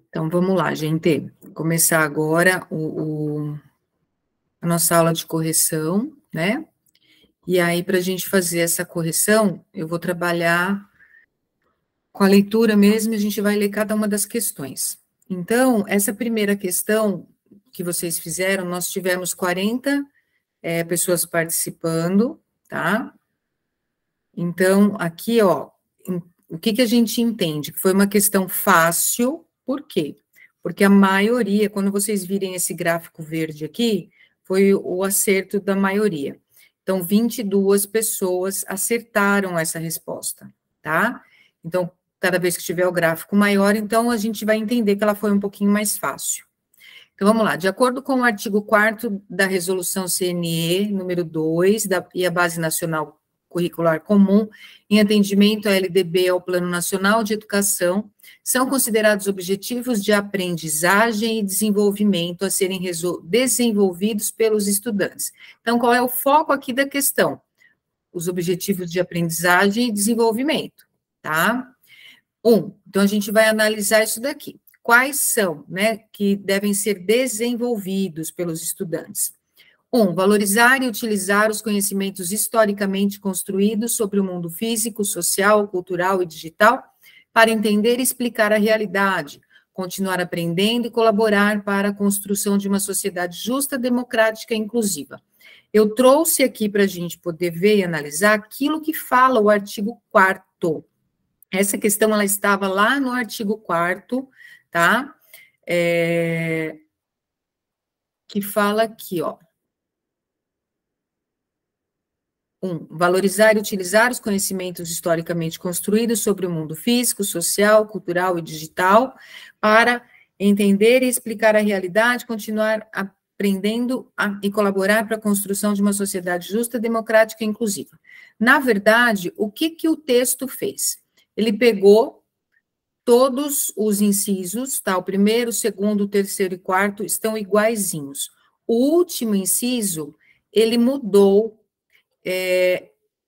Então, vamos lá, gente. Começar agora a nossa aula de correção, né? E aí, para a gente fazer essa correção, eu vou trabalhar com a leitura mesmo, e a gente vai ler cada uma das questões. Então, essa primeira questão que vocês fizeram, nós tivemos 40 pessoas participando, tá? Então, aqui, ó, o que a gente entende? Que foi uma questão fácil, por quê? Porque a maioria, quando vocês virem esse gráfico verde aqui, foi o acerto da maioria. Então, 22 pessoas acertaram essa resposta, tá? Então, cada vez que tiver o gráfico maior, então a gente vai entender que ela foi um pouquinho mais fácil. Então, vamos lá. De acordo com o artigo 4º da Resolução CNE, número 2, e a Base Nacional Curricular Comum, em atendimento à LDB, ao Plano Nacional de Educação, são considerados objetivos de aprendizagem e desenvolvimento a serem desenvolvidos pelos estudantes. Então, qual é o foco aqui da questão? Os objetivos de aprendizagem e desenvolvimento, tá? Então a gente vai analisar isso daqui. Quais são, né, que devem ser desenvolvidos pelos estudantes? Valorizar e utilizar os conhecimentos historicamente construídos sobre o mundo físico, social, cultural e digital para entender e explicar a realidade, continuar aprendendo e colaborar para a construção de uma sociedade justa, democrática e inclusiva. Eu trouxe aqui para a gente poder ver e analisar aquilo que fala o artigo 4º. Essa questão, ela estava lá no artigo 4º, tá? Que fala aqui, ó. Valorizar e utilizar os conhecimentos historicamente construídos sobre o mundo físico, social, cultural e digital para entender e explicar a realidade, continuar aprendendo e colaborar para a construção de uma sociedade justa, democrática e inclusiva. Na verdade, o que o texto fez? Ele pegou todos os incisos, tá? O primeiro, o segundo, o terceiro e quarto estão iguaizinhos. O último inciso, ele mudou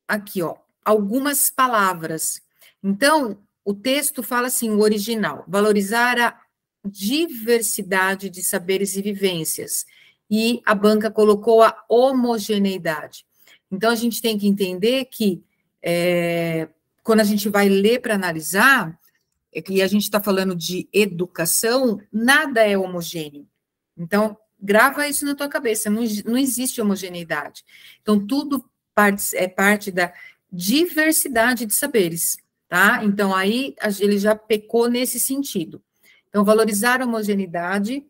aqui, ó, algumas palavras. Então, o texto fala assim, o original, valorizar a diversidade de saberes e vivências. E a banca colocou a homogeneidade. Então, a gente tem que entender que, quando a gente vai ler para analisar, e a gente está falando de educação, nada é homogêneo. Então, grava isso na tua cabeça, não existe homogeneidade. Então, tudo é parte da diversidade de saberes, tá? Então, aí ele já pecou nesse sentido. Então, valorizar a homogeneidade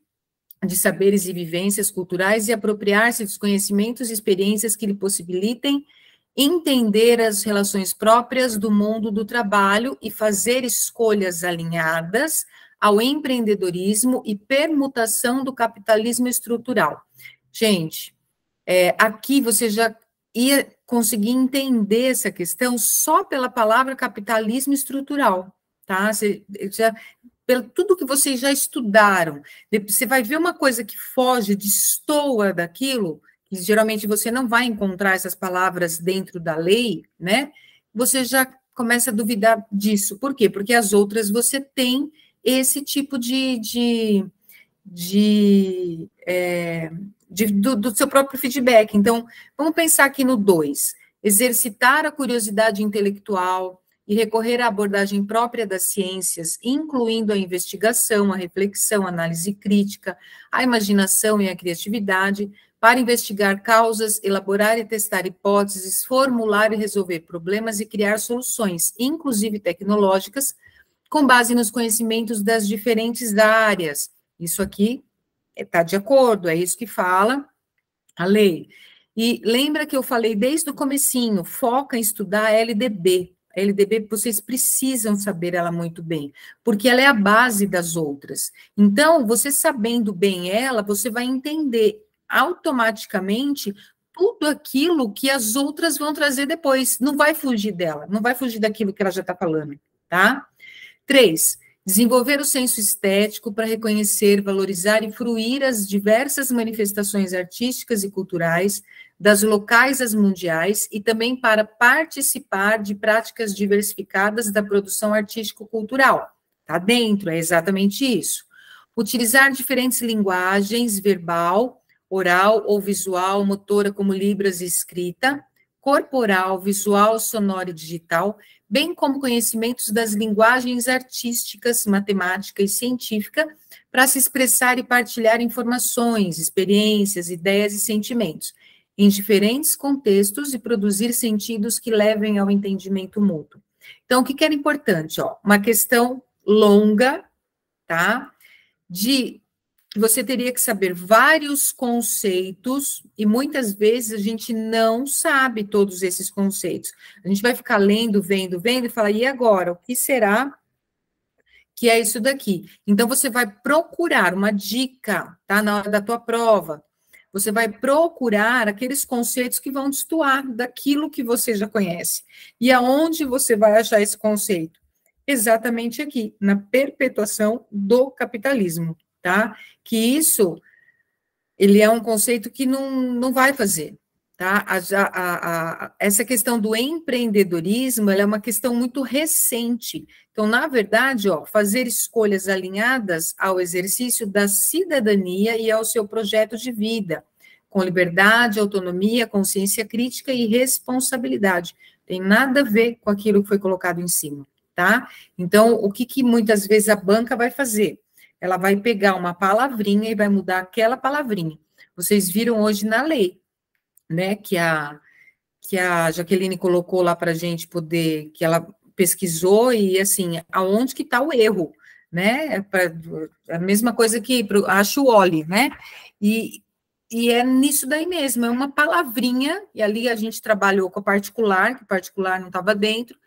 de saberes e vivências culturais e apropriar-se dos conhecimentos e experiências que lhe possibilitem entender as relações próprias do mundo do trabalho e fazer escolhas alinhadas ao empreendedorismo e permutação do capitalismo estrutural. Gente, aqui você já ia conseguir entender essa questão só pela palavra capitalismo estrutural, tá? Pelo tudo que vocês já estudaram, você vai ver uma coisa que foge, destoa daquilo, que geralmente você não vai encontrar essas palavras dentro da lei, né? Você já começa a duvidar disso. Por quê? Porque as outras você tem esse tipo do seu próprio feedback. Então, vamos pensar aqui no 2. Exercitar a curiosidade intelectual e recorrer à abordagem própria das ciências, incluindo a investigação, a reflexão, a análise crítica, a imaginação e a criatividade, para investigar causas, elaborar e testar hipóteses, formular e resolver problemas e criar soluções, inclusive tecnológicas, com base nos conhecimentos das diferentes áreas. Isso aqui está de acordo, é isso que fala a lei. E lembra que eu falei desde o comecinho, foca em estudar a LDB. A LDB, vocês precisam saber ela muito bem, porque ela é a base das outras. Então, você sabendo bem ela, você vai entender automaticamente tudo aquilo que as outras vão trazer depois. Não vai fugir dela, não vai fugir daquilo que ela já está falando, tá? 3. Desenvolver o senso estético para reconhecer, valorizar e fruir as diversas manifestações artísticas e culturais, das locais às mundiais, e também para participar de práticas diversificadas da produção artístico-cultural, Está dentro, é exatamente isso. Utilizar diferentes linguagens, verbal, oral ou visual, motora, como libras e escrita, corporal, visual, sonora e digital, bem como conhecimentos das linguagens artísticas, matemática e científica, para se expressar e partilhar informações, experiências, ideias e sentimentos, em diferentes contextos e produzir sentidos que levem ao entendimento mútuo. Então, o que era importante? Ó, uma questão longa, tá? De que você teria que saber vários conceitos, e muitas vezes a gente não sabe todos esses conceitos. A gente vai ficar lendo, vendo, e falar, e agora? O que será que é isso daqui? Então, você vai procurar uma dica, tá? Na hora da tua prova. Você vai procurar aqueles conceitos que vão destoar daquilo que você já conhece. E aonde você vai achar esse conceito? Exatamente aqui, na perpetuação do capitalismo, tá? Que isso, ele é um conceito que não vai fazer, tá? Essa questão do empreendedorismo, ela é uma questão muito recente. Então, na verdade, ó, fazer escolhas alinhadas ao exercício da cidadania e ao seu projeto de vida, com liberdade, autonomia, consciência crítica e responsabilidade. Tem nada a ver com aquilo que foi colocado em cima, tá? Então, o que muitas vezes a banca vai fazer? Ela vai pegar uma palavrinha e vai mudar aquela palavrinha. Vocês viram hoje na lei, né, que a Jaqueline colocou lá para a gente poder, que ela pesquisou e, assim, aonde que está o erro, né? A mesma coisa que a Chuoli, né? E é nisso daí mesmo, é uma palavrinha, e ali a gente trabalhou com o particular, que o particular não estava dentro,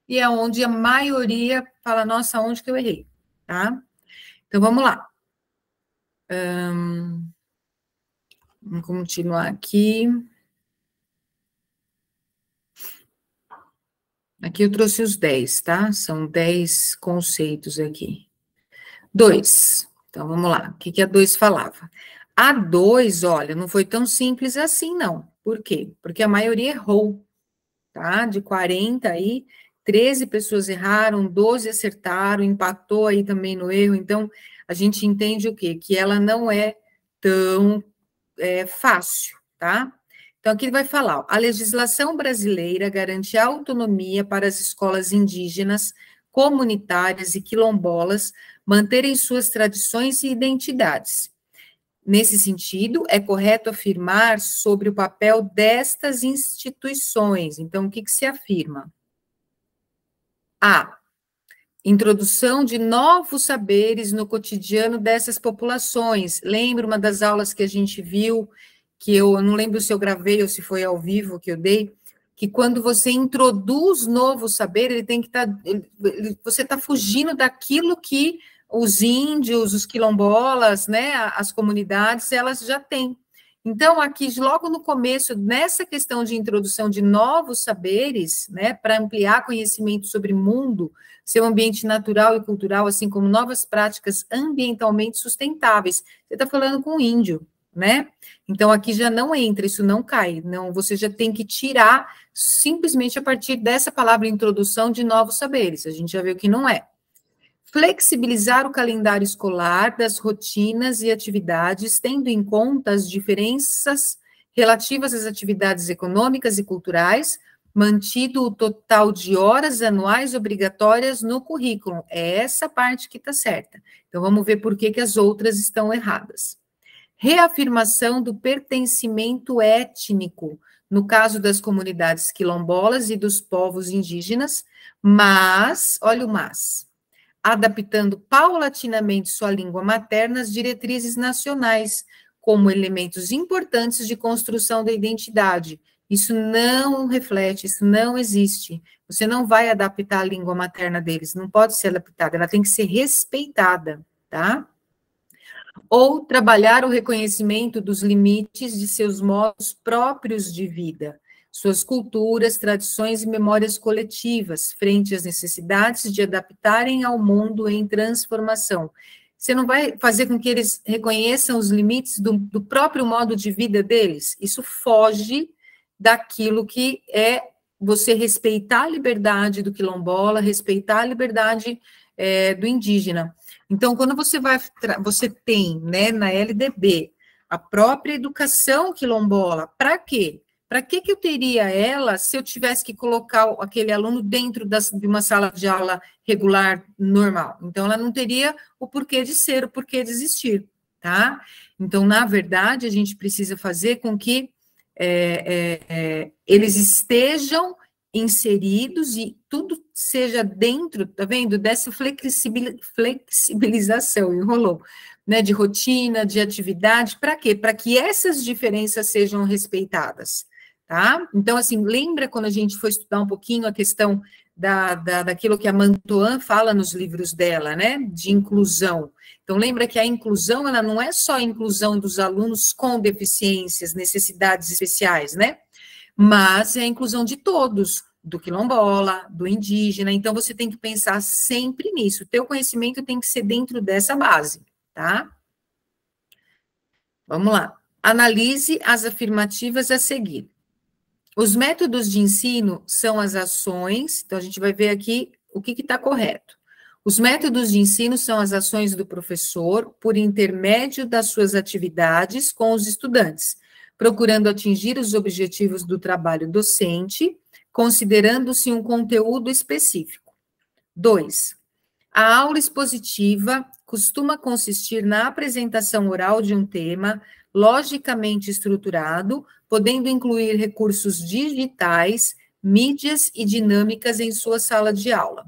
e é onde a maioria fala, nossa, onde que eu errei, tá? Então, vamos lá. Vamos continuar aqui. Aqui eu trouxe os 10, tá? São 10 conceitos aqui. 2. Então, vamos lá. O que a 2 falava? A 2, olha, não foi tão simples assim, não. Por quê? Porque a maioria errou, tá? De 40 aí, 13 pessoas erraram, 12 acertaram, empatou aí também no erro. Então, a gente entende o quê? Que ela não é tão fácil, tá? Então, aqui ele vai falar, ó, a legislação brasileira garante autonomia para as escolas indígenas, comunitárias e quilombolas manterem suas tradições e identidades. Nesse sentido, é correto afirmar sobre o papel destas instituições. Então, o que se afirma? A. Introdução de novos saberes no cotidiano dessas populações. Lembra uma das aulas que a gente viu, que eu não lembro se eu gravei ou se foi ao vivo que eu dei, que quando você introduz novo saber, ele tem que estar, você está fugindo daquilo que os índios, os quilombolas, né, as comunidades, elas já têm. Então, aqui, logo no começo, nessa questão de introdução de novos saberes, né, para ampliar conhecimento sobre o mundo, seu ambiente natural e cultural, assim como novas práticas ambientalmente sustentáveis. Você está falando com o índio, né? Então, aqui já não entra, isso não cai, não, você já tem que tirar simplesmente a partir dessa palavra introdução de novos saberes, a gente já viu que não é. Flexibilizar o calendário escolar das rotinas e atividades, tendo em conta as diferenças relativas às atividades econômicas e culturais, mantido o total de horas anuais obrigatórias no currículo. É essa parte que está certa. Então, vamos ver por que as outras estão erradas. Reafirmação do pertencimento étnico, no caso das comunidades quilombolas e dos povos indígenas, mas, olha o mas, adaptando paulatinamente sua língua materna às diretrizes nacionais, como elementos importantes de construção da identidade. Isso não reflete, isso não existe. Você não vai adaptar a língua materna deles, não pode ser adaptada, ela tem que ser respeitada, tá? Ou trabalhar o reconhecimento dos limites de seus modos próprios de vida, suas culturas, tradições e memórias coletivas, frente às necessidades de adaptarem ao mundo em transformação. Você não vai fazer com que eles reconheçam os limites do próprio modo de vida deles? Isso foge daquilo que é você respeitar a liberdade do quilombola, respeitar a liberdade do indígena. Então, quando você tem, né, na LDB, a própria educação quilombola, para quê? Para que eu teria ela se eu tivesse que colocar aquele aluno dentro de uma sala de aula regular, normal? Então, ela não teria o porquê de ser, o porquê de existir, tá? Então, na verdade, a gente precisa fazer com que eles estejam inseridos e tudo seja dentro, tá vendo, dessa flexibilização, enrolou, né, de rotina, de atividade, para quê? Para que essas diferenças sejam respeitadas, tá? Então, assim, lembra quando a gente foi estudar um pouquinho a questão daquilo que a Mantoan fala nos livros dela, né, de inclusão. Então, lembra que a inclusão, ela não é só a inclusão dos alunos com deficiências, necessidades especiais, né, mas é a inclusão de todos, do quilombola, do indígena, então você tem que pensar sempre nisso, o teu conhecimento tem que ser dentro dessa base, tá? Vamos lá. Analise as afirmativas a seguir. Os métodos de ensino são as ações, então a gente vai ver aqui o que está correto. Os métodos de ensino são as ações do professor por intermédio das suas atividades com os estudantes, procurando atingir os objetivos do trabalho docente, considerando-se um conteúdo específico. 2. A aula expositiva costuma consistir na apresentação oral de um tema logicamente estruturado, podendo incluir recursos digitais, mídias e dinâmicas em sua sala de aula.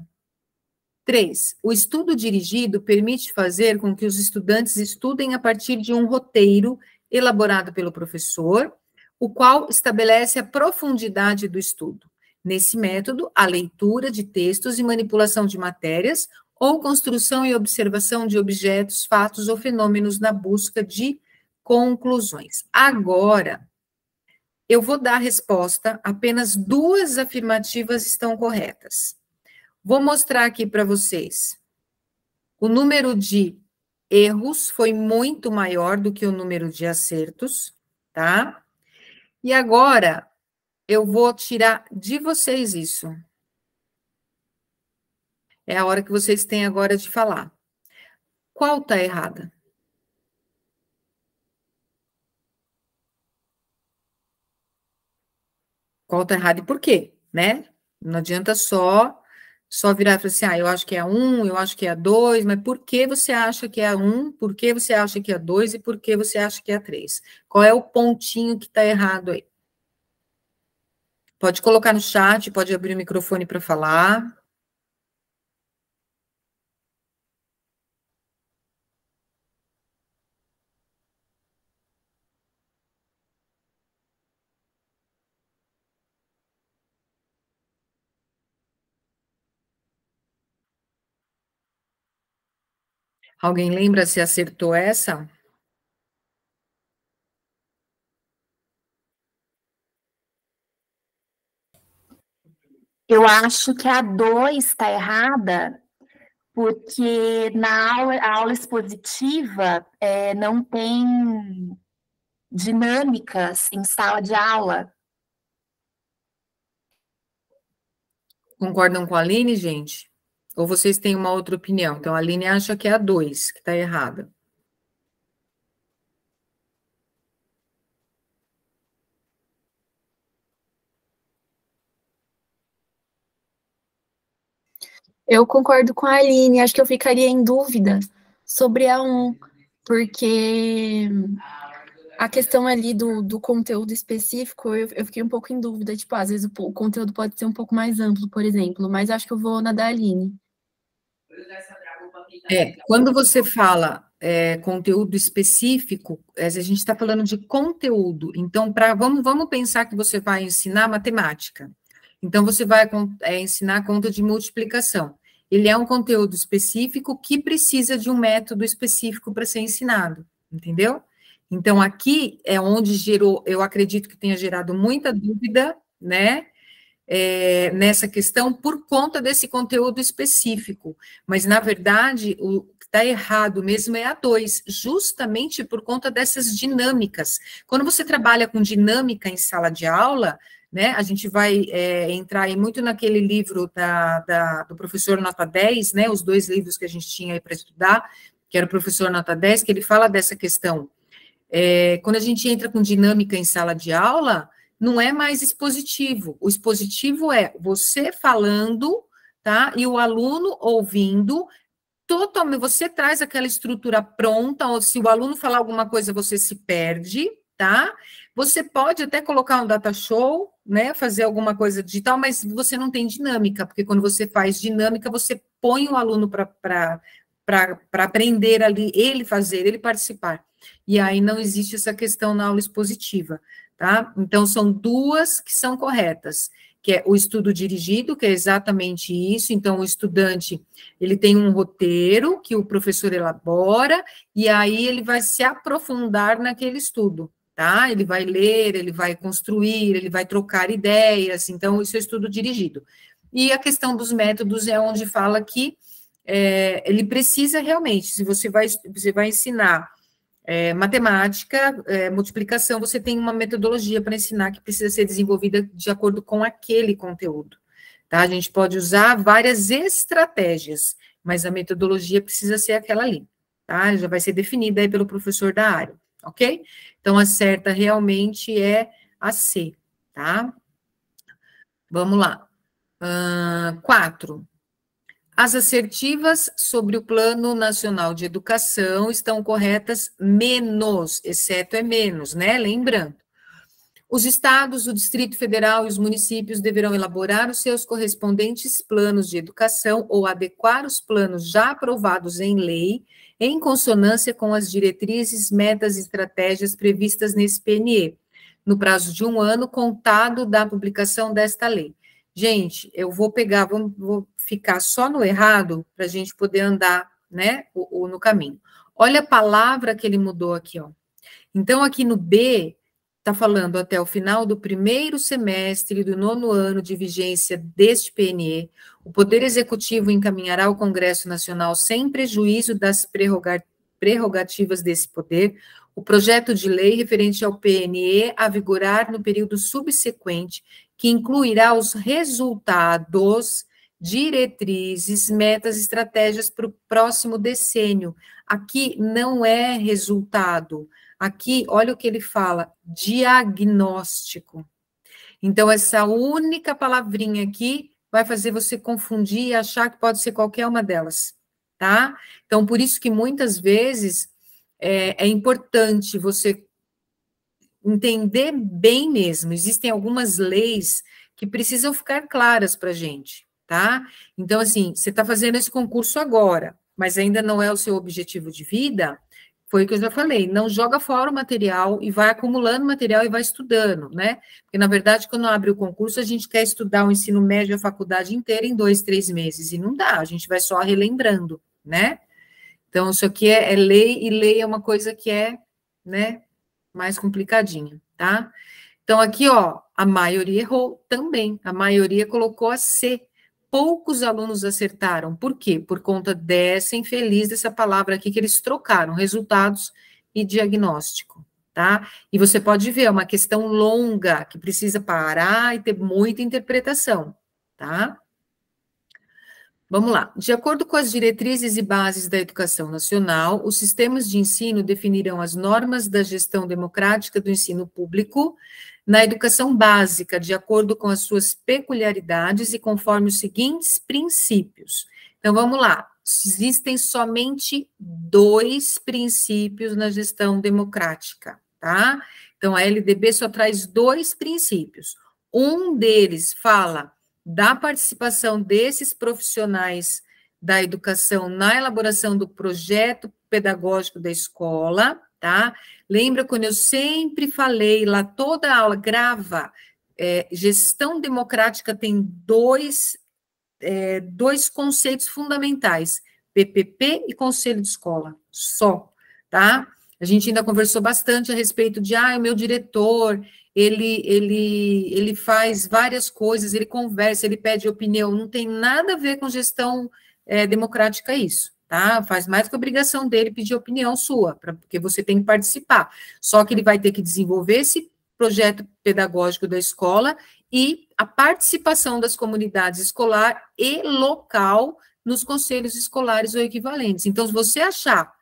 3. O estudo dirigido permite fazer com que os estudantes estudem a partir de um roteiro elaborado pelo professor, o qual estabelece a profundidade do estudo. Nesse método, a leitura de textos e manipulação de matérias, ou construção e observação de objetos, fatos ou fenômenos na busca de conclusões. Agora, eu vou dar a resposta, apenas 2 afirmativas estão corretas. Vou mostrar aqui para vocês. O número de erros foi muito maior do que o número de acertos, tá? E agora, eu vou tirar de vocês isso. É a hora que vocês têm agora de falar. Qual está errada? Qual está errada e por quê, né? Não adianta só virar e falar assim, eu acho que é a 1, eu acho que é a 2, mas por que você acha que é a 1, por que você acha que é a 2 e por que você acha que é a 3? Qual é o pontinho que está errado aí? Pode colocar no chat, pode abrir o microfone para falar. Alguém lembra se acertou essa? Eu acho que a 2 está errada, porque a aula expositiva não tem dinâmicas em sala de aula. Concordam com a Aline, gente? Ou vocês têm uma outra opinião? Então, a Aline acha que é a 2, que está errada. Eu concordo com a Aline, acho que eu ficaria em dúvida sobre a 1, porque a questão ali do conteúdo específico, eu fiquei um pouco em dúvida, tipo, às vezes o conteúdo pode ser um pouco mais amplo, por exemplo, mas acho que eu vou na da Aline. Quando você fala conteúdo específico, a gente está falando de conteúdo, então, vamos pensar que você vai ensinar matemática, então você vai ensinar conta de multiplicação, ele é um conteúdo específico que precisa de um método específico para ser ensinado, entendeu? Então, aqui é onde eu acredito que tenha gerado muita dúvida, né, nessa questão por conta desse conteúdo específico, mas, na verdade, o que está errado mesmo é a 2, justamente por conta dessas dinâmicas. Quando você trabalha com dinâmica em sala de aula, né? A gente vai entrar aí muito naquele livro do professor Nota 10, né? Os 2 livros que a gente tinha aí para estudar, que era o professor Nota 10, que ele fala dessa questão. Quando a gente entra com dinâmica em sala de aula, não é mais expositivo. O expositivo é você falando, tá? E o aluno ouvindo. Totalmente, você traz aquela estrutura pronta, ou se o aluno falar alguma coisa, você se perde, tá? Você pode até colocar um data show, né? Fazer alguma coisa digital, mas você não tem dinâmica, porque quando você faz dinâmica, você põe o aluno para aprender ali, ele fazer, ele participar. E aí não existe essa questão na aula expositiva, tá? Então, são 2 que são corretas, que é o estudo dirigido, que é exatamente isso. Então, o estudante, ele tem um roteiro que o professor elabora, e aí ele vai se aprofundar naquele estudo, tá? Ele vai ler, ele vai construir, ele vai trocar ideias, então, isso é estudo dirigido. E a questão dos métodos é onde fala que ele precisa realmente, se você vai ensinar matemática, multiplicação, você tem uma metodologia para ensinar que precisa ser desenvolvida de acordo com aquele conteúdo, tá? A gente pode usar várias estratégias, mas a metodologia precisa ser aquela ali, tá? Já vai ser definida aí pelo professor da área, ok? Então, a certa realmente é a C, tá? Vamos lá. 4. As assertivas sobre o Plano Nacional de Educação estão corretas menos, exceto é menos, né? Lembrando. Os estados, o Distrito Federal e os municípios deverão elaborar os seus correspondentes planos de educação ou adequar os planos já aprovados em lei, em consonância com as diretrizes, metas e estratégias previstas nesse PNE, no prazo de 1 ano contado da publicação desta lei. Gente, eu vou pegar, vou ficar só no errado para a gente poder andar, né, no caminho. Olha a palavra que ele mudou aqui, ó. Então, aqui no B, está falando até o final do 1º semestre do 9º ano de vigência deste PNE, o Poder Executivo encaminhará ao Congresso Nacional, sem prejuízo das prerrogativas desse poder, o projeto de lei referente ao PNE a vigorar no período subsequente, que incluirá os resultados, diretrizes, metas e estratégias para o próximo decênio. Aqui não é resultado. Aqui, olha o que ele fala, diagnóstico. Então, essa única palavrinha aqui vai fazer você confundir e achar que pode ser qualquer uma delas, tá? Então, por isso que muitas vezes é importante você entender bem mesmo. Existem algumas leis que precisam ficar claras para a gente, tá? Então, assim, você está fazendo esse concurso agora, mas ainda não é o seu objetivo de vida, foi o que eu já falei, não joga fora o material e vai acumulando material e vai estudando, né? Porque, na verdade, quando abre o concurso, a gente quer estudar o ensino médio e a faculdade inteira em 2, 3 meses, e não dá, a gente vai só relembrando, né? Então, isso aqui é lei, e lei é uma coisa que é, né, mais complicadinha, tá? Então, aqui, ó, a maioria errou também, a maioria colocou a C. Poucos alunos acertaram. Por quê? Por conta dessa infeliz, dessa palavra aqui que eles trocaram, resultados e diagnóstico, tá? E você pode ver, é uma questão longa, que precisa parar e ter muita interpretação, tá? Vamos lá. De acordo com as diretrizes e bases da educação nacional, os sistemas de ensino definirão as normas da gestão democrática do ensino público na educação básica, de acordo com as suas peculiaridades e conforme os seguintes princípios. Então, vamos lá. Existem somente 2 princípios na gestão democrática, tá? Então, a LDB só traz 2 princípios. Um deles fala da participação desses profissionais da educação na elaboração do projeto pedagógico da escola, tá? Lembra quando eu sempre falei lá, toda aula, grava, gestão democrática tem dois conceitos fundamentais, PPP e conselho de escola, só, tá? A gente ainda conversou bastante a respeito de, o meu diretor, ele faz várias coisas, ele conversa, ele pede opinião, não tem nada a ver com gestão democrática isso, tá? Faz mais que a obrigação dele pedir opinião sua, porque você tem que participar. Só que ele vai ter que desenvolver esse projeto pedagógico da escola e a participação das comunidades escolar e local nos conselhos escolares ou equivalentes. Então, se você achar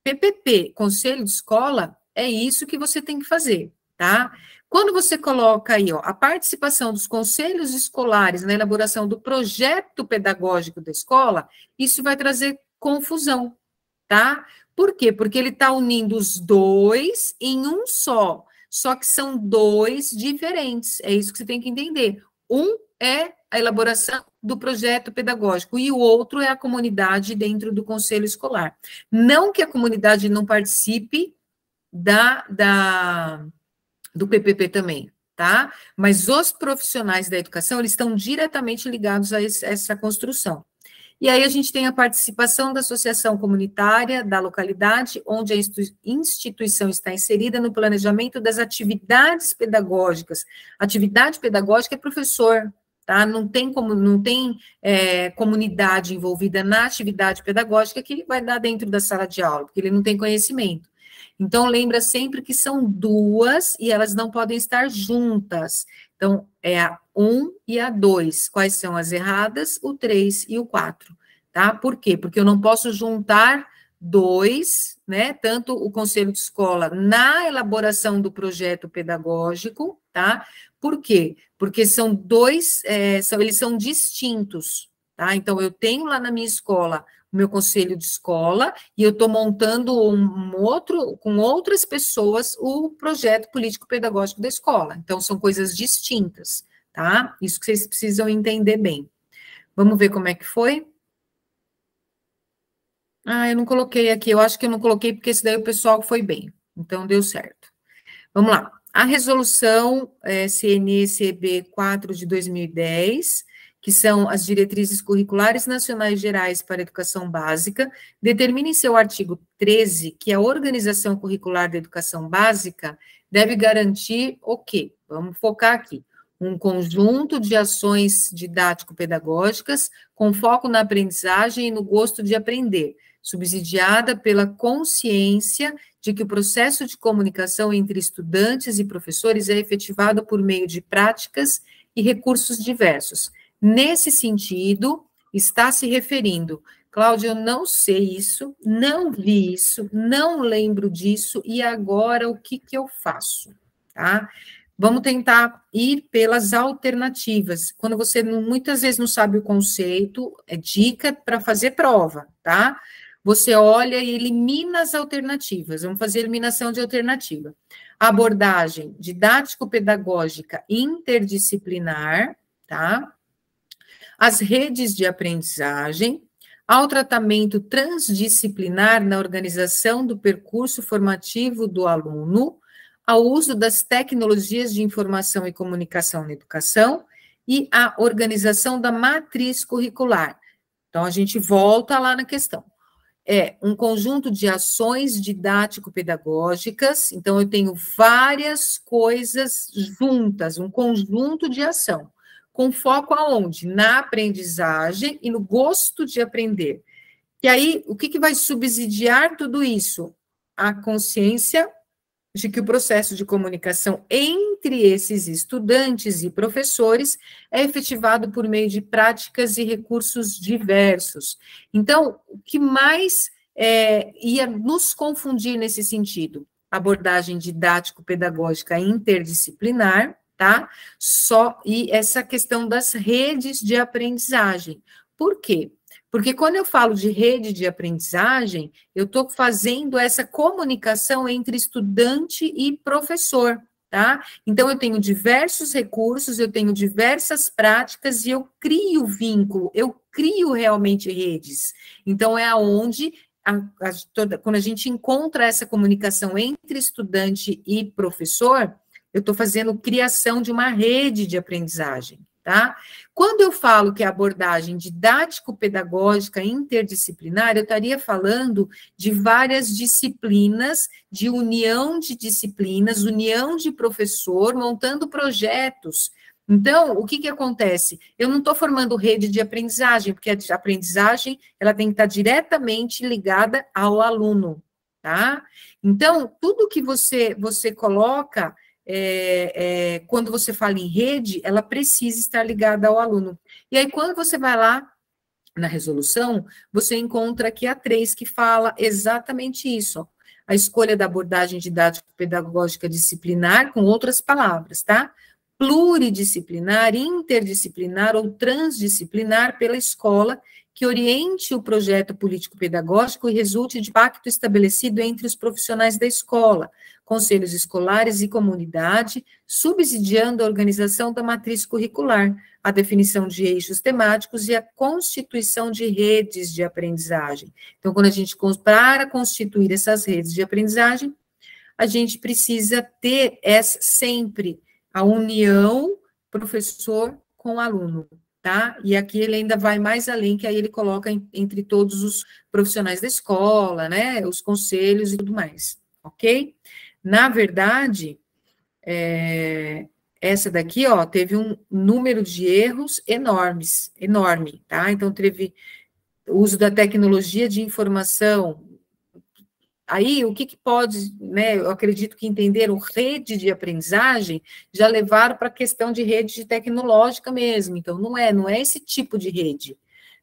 PPP, conselho de escola, é isso que você tem que fazer, tá? Quando você coloca aí, ó, a participação dos conselhos escolares na elaboração do projeto pedagógico da escola, isso vai trazer confusão, tá? Por quê? Porque ele está unindo os dois em um só que são dois diferentes, é isso que você tem que entender. Um é a elaboração do projeto pedagógico e o outro é a comunidade dentro do conselho escolar. Não que a comunidade não participe do PPP também, tá? Mas os profissionais da educação, eles estão diretamente ligados a essa construção. E aí a gente tem a participação da associação comunitária da localidade, onde a instituição está inserida no planejamento das atividades pedagógicas. Atividade pedagógica é professor, tá? Não tem comunidade envolvida na atividade pedagógica que ele vai dar dentro da sala de aula, porque ele não tem conhecimento. Então, lembra sempre que são duas e elas não podem estar juntas. Então, é a 1 e a 2. Quais são as erradas? O 3 e o 4, tá? Por quê? Porque eu não posso juntar dois, né? Tanto o conselho de escola na elaboração do projeto pedagógico, tá? Por quê? Porque são dois, eles são distintos, tá? Então, eu tenho lá na minha escola o meu conselho de escola, e eu estou montando com outras pessoas, o projeto político-pedagógico da escola. Então, são coisas distintas, tá? Isso que vocês precisam entender bem. Vamos ver como é que foi? Ah, eu não coloquei aqui, eu acho que eu não coloquei, porque esse daí o pessoal foi bem. Então, deu certo. Vamos lá. A resolução CNE-CB 4 de 2010... que são as diretrizes curriculares nacionais gerais para a educação básica, determina em seu artigo 13 que a organização curricular da educação básica deve garantir o quê? Vamos focar aqui. Um conjunto de ações didático-pedagógicas com foco na aprendizagem e no gosto de aprender, subsidiada pela consciência de que o processo de comunicação entre estudantes e professores é efetivado por meio de práticas e recursos diversos. Nesse sentido, está se referindo, Cláudia, eu não sei isso, não vi isso, não lembro disso, e agora o que eu faço, tá? Vamos tentar ir pelas alternativas. Quando você muitas vezes não sabe o conceito, é dica para fazer prova, tá? Você olha e elimina as alternativas, vamos fazer eliminação de alternativa. Abordagem didático-pedagógica interdisciplinar, tá? As redes de aprendizagem, ao tratamento transdisciplinar na organização do percurso formativo do aluno, ao uso das tecnologias de informação e comunicação na educação e a organização da matriz curricular. Então, a gente volta lá na questão. É um conjunto de ações didático-pedagógicas, então eu tenho várias coisas juntas, um conjunto de ação. Com foco aonde? Na aprendizagem e no gosto de aprender. E aí, o que vai subsidiar tudo isso? A consciência de que o processo de comunicação entre esses estudantes e professores é efetivado por meio de práticas e recursos diversos. Então, o que mais ia nos confundir nesse sentido? Abordagem didático-pedagógica interdisciplinar, tá? E essa questão das redes de aprendizagem. Por quê? Porque quando eu falo de rede de aprendizagem, eu estou fazendo essa comunicação entre estudante e professor, tá? Então, eu tenho diversos recursos, eu tenho diversas práticas e eu crio vínculo, eu crio realmente redes. Então, é aonde, quando a gente encontra essa comunicação entre estudante e professor, eu estou fazendo criação de uma rede de aprendizagem, tá? Quando eu falo que é abordagem didático-pedagógica interdisciplinar, eu estaria falando de várias disciplinas, de união de disciplinas, união de professor, montando projetos. Então, o que acontece? Eu não estou formando rede de aprendizagem, porque a aprendizagem ela tem que estar diretamente ligada ao aluno, tá? Então, tudo que você coloca quando você fala em rede, ela precisa estar ligada ao aluno. E aí, quando você vai lá na resolução, você encontra aqui a 3, que fala exatamente isso, ó. A escolha da abordagem didático-pedagógica disciplinar, com outras palavras, tá? Pluridisciplinar, interdisciplinar ou transdisciplinar pela escola, que oriente o projeto político-pedagógico e resulte de pacto estabelecido entre os profissionais da escola, conselhos escolares e comunidade, subsidiando a organização da matriz curricular, a definição de eixos temáticos e a constituição de redes de aprendizagem. Então, quando a gente, para constituir essas redes de aprendizagem, a gente precisa ter sempre a união professor com aluno, tá? E aqui ele ainda vai mais além, que aí ele coloca entre todos os profissionais da escola, né, os conselhos e tudo mais, ok? Na verdade, essa daqui, ó, teve um número de erros enorme, tá? Então, teve o uso da tecnologia de informação. Aí, o que pode, né, eu acredito que entenderam rede de aprendizagem, já levaram para a questão de rede tecnológica mesmo, então não é esse tipo de rede,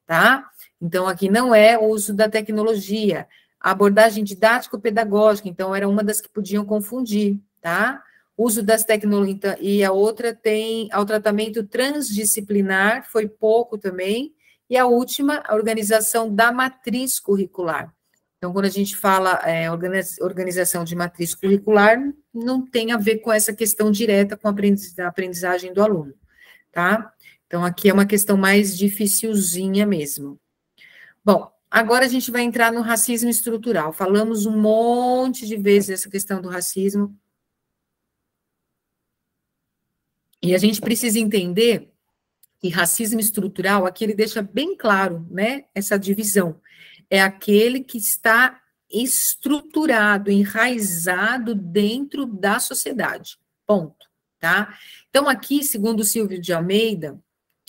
tá? Então, aqui não é o uso da tecnologia, a abordagem didático-pedagógica, então era uma das que podiam confundir, tá? Uso das tecnologias, e a outra tem ao tratamento transdisciplinar, foi pouco também, e a última, a organização da matriz curricular. Então, quando a gente fala organização de matriz curricular, não tem a ver com essa questão direta com a aprendizagem do aluno, tá? Então, aqui é uma questão mais dificilzinha mesmo. Bom, agora a gente vai entrar no racismo estrutural. Falamos um monte de vezes essa questão do racismo. E a gente precisa entender que racismo estrutural, aqui ele deixa bem claro, né, essa divisão. É aquele que está estruturado, enraizado dentro da sociedade, ponto, tá? Então, aqui, segundo Silvio de Almeida,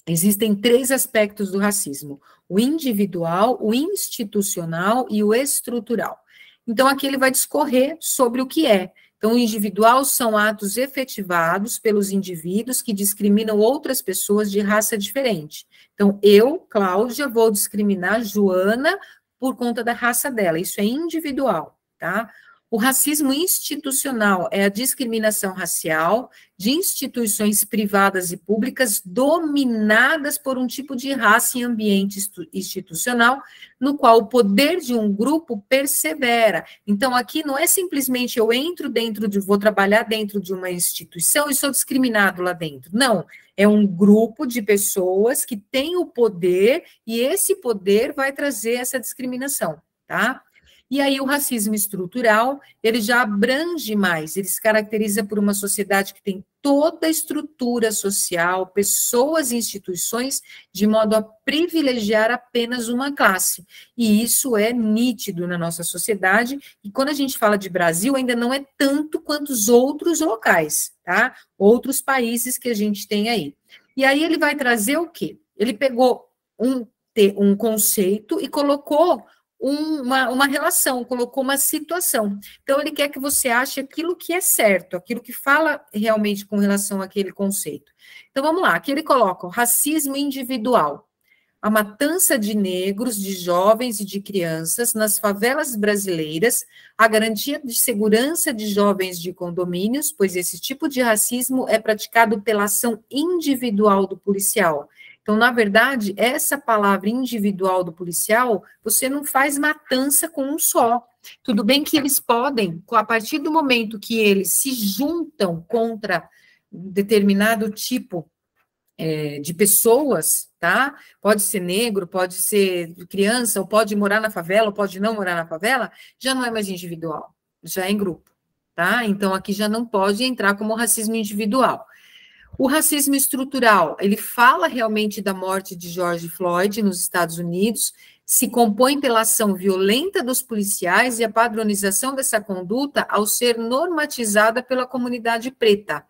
existem 3 aspectos do racismo: o individual, o institucional e o estrutural. Então, aqui ele vai discorrer sobre o que é. Então, o individual são atos efetivados pelos indivíduos que discriminam outras pessoas de raça diferente. Então, eu, Cláudia, vou discriminar Joana por conta da raça dela, isso é individual, tá? O racismo institucional é a discriminação racial de instituições privadas e públicas dominadas por um tipo de raça em ambiente institucional, no qual o poder de um grupo persevera. Então, aqui não é simplesmente eu entro vou trabalhar dentro de uma instituição e sou discriminado lá dentro. Não, é um grupo de pessoas que tem o poder e esse poder vai trazer essa discriminação, tá? E aí o racismo estrutural, ele já abrange mais, ele se caracteriza por uma sociedade que tem toda a estrutura social, pessoas e instituições, de modo a privilegiar apenas uma classe. E isso é nítido na nossa sociedade, e quando a gente fala de Brasil, ainda não é tanto quanto os outros locais, tá? Outros países que a gente tem aí. E aí ele vai trazer o quê? Ele pegou um conceito e colocou uma relação, colocou uma situação. Então, ele quer que você ache aquilo que é certo, aquilo que fala realmente com relação àquele conceito. Então, vamos lá, aqui ele coloca o racismo individual, a matança de negros, de jovens e de crianças nas favelas brasileiras, a garantia de segurança de jovens de condomínios, pois esse tipo de racismo é praticado pela ação individual do policial. Então, na verdade, essa palavra individual do policial, você não faz matança com um só. Tudo bem que eles podem, a partir do momento que eles se juntam contra determinado tipo de pessoas, tá? Pode ser negro, pode ser criança, ou pode morar na favela, ou pode não morar na favela, já não é mais individual, já é em grupo, tá? Então, aqui já não pode entrar como racismo individual. O racismo estrutural, ele fala realmente da morte de George Floyd nos Estados Unidos, se compõe pela ação violenta dos policiais e a padronização dessa conduta ao ser normatizada pela comunidade preta.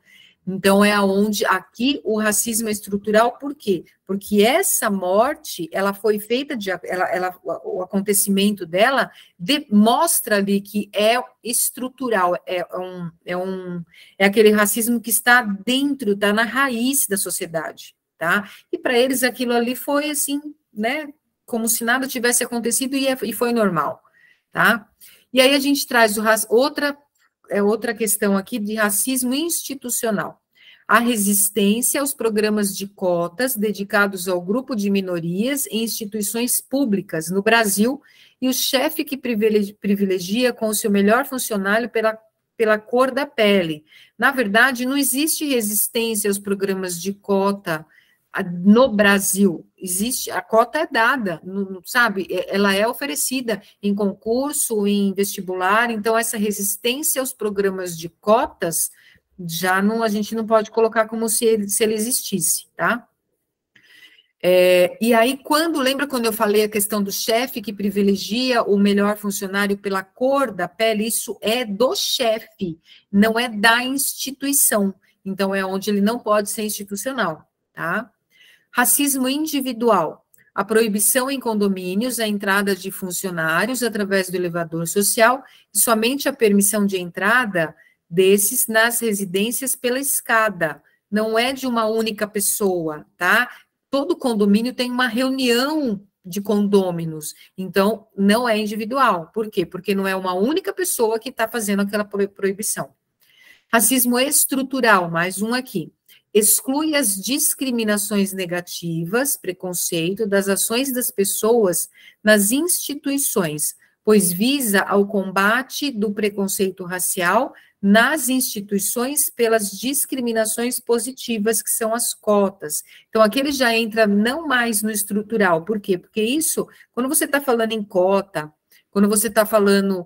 Então, é aonde aqui o racismo é estrutural, por quê? Porque essa morte, ela foi feita, o acontecimento dela mostra ali que é estrutural, é aquele racismo que está dentro, está na raiz da sociedade, tá? E para eles aquilo ali foi assim, né, como se nada tivesse acontecido e foi normal, tá? E aí a gente traz outra questão aqui de racismo institucional. A resistência aos programas de cotas dedicados ao grupo de minorias em instituições públicas no Brasil e o chefe que privilegia com o seu melhor funcionário pela cor da pele. Na verdade, não existe resistência aos programas de cota no Brasil. Existe, a cota é dada, sabe? Ela é oferecida em concurso, em vestibular, então essa resistência aos programas de cotas já não, a gente não pode colocar como se ele existisse, tá? E aí, lembra quando eu falei a questão do chefe que privilegia o melhor funcionário pela cor da pele? Isso é do chefe, não é da instituição. Então, é onde ele não pode ser institucional, tá? Racismo individual. A proibição em condomínios, a entrada de funcionários através do elevador social e somente a permissão de entrada desses nas residências pela escada. Não é de uma única pessoa, tá? Todo condomínio tem uma reunião de condôminos, então não é individual. Por quê? Porque não é uma única pessoa que está fazendo aquela proibição. Racismo estrutural, mais um aqui. Exclui as discriminações negativas, preconceito, das ações das pessoas nas instituições, pois visa ao combate do preconceito racial nas instituições pelas discriminações positivas, que são as cotas. Então, aqui ele já entra não mais no estrutural. Por quê? Porque isso, quando você está falando em cota, quando você está falando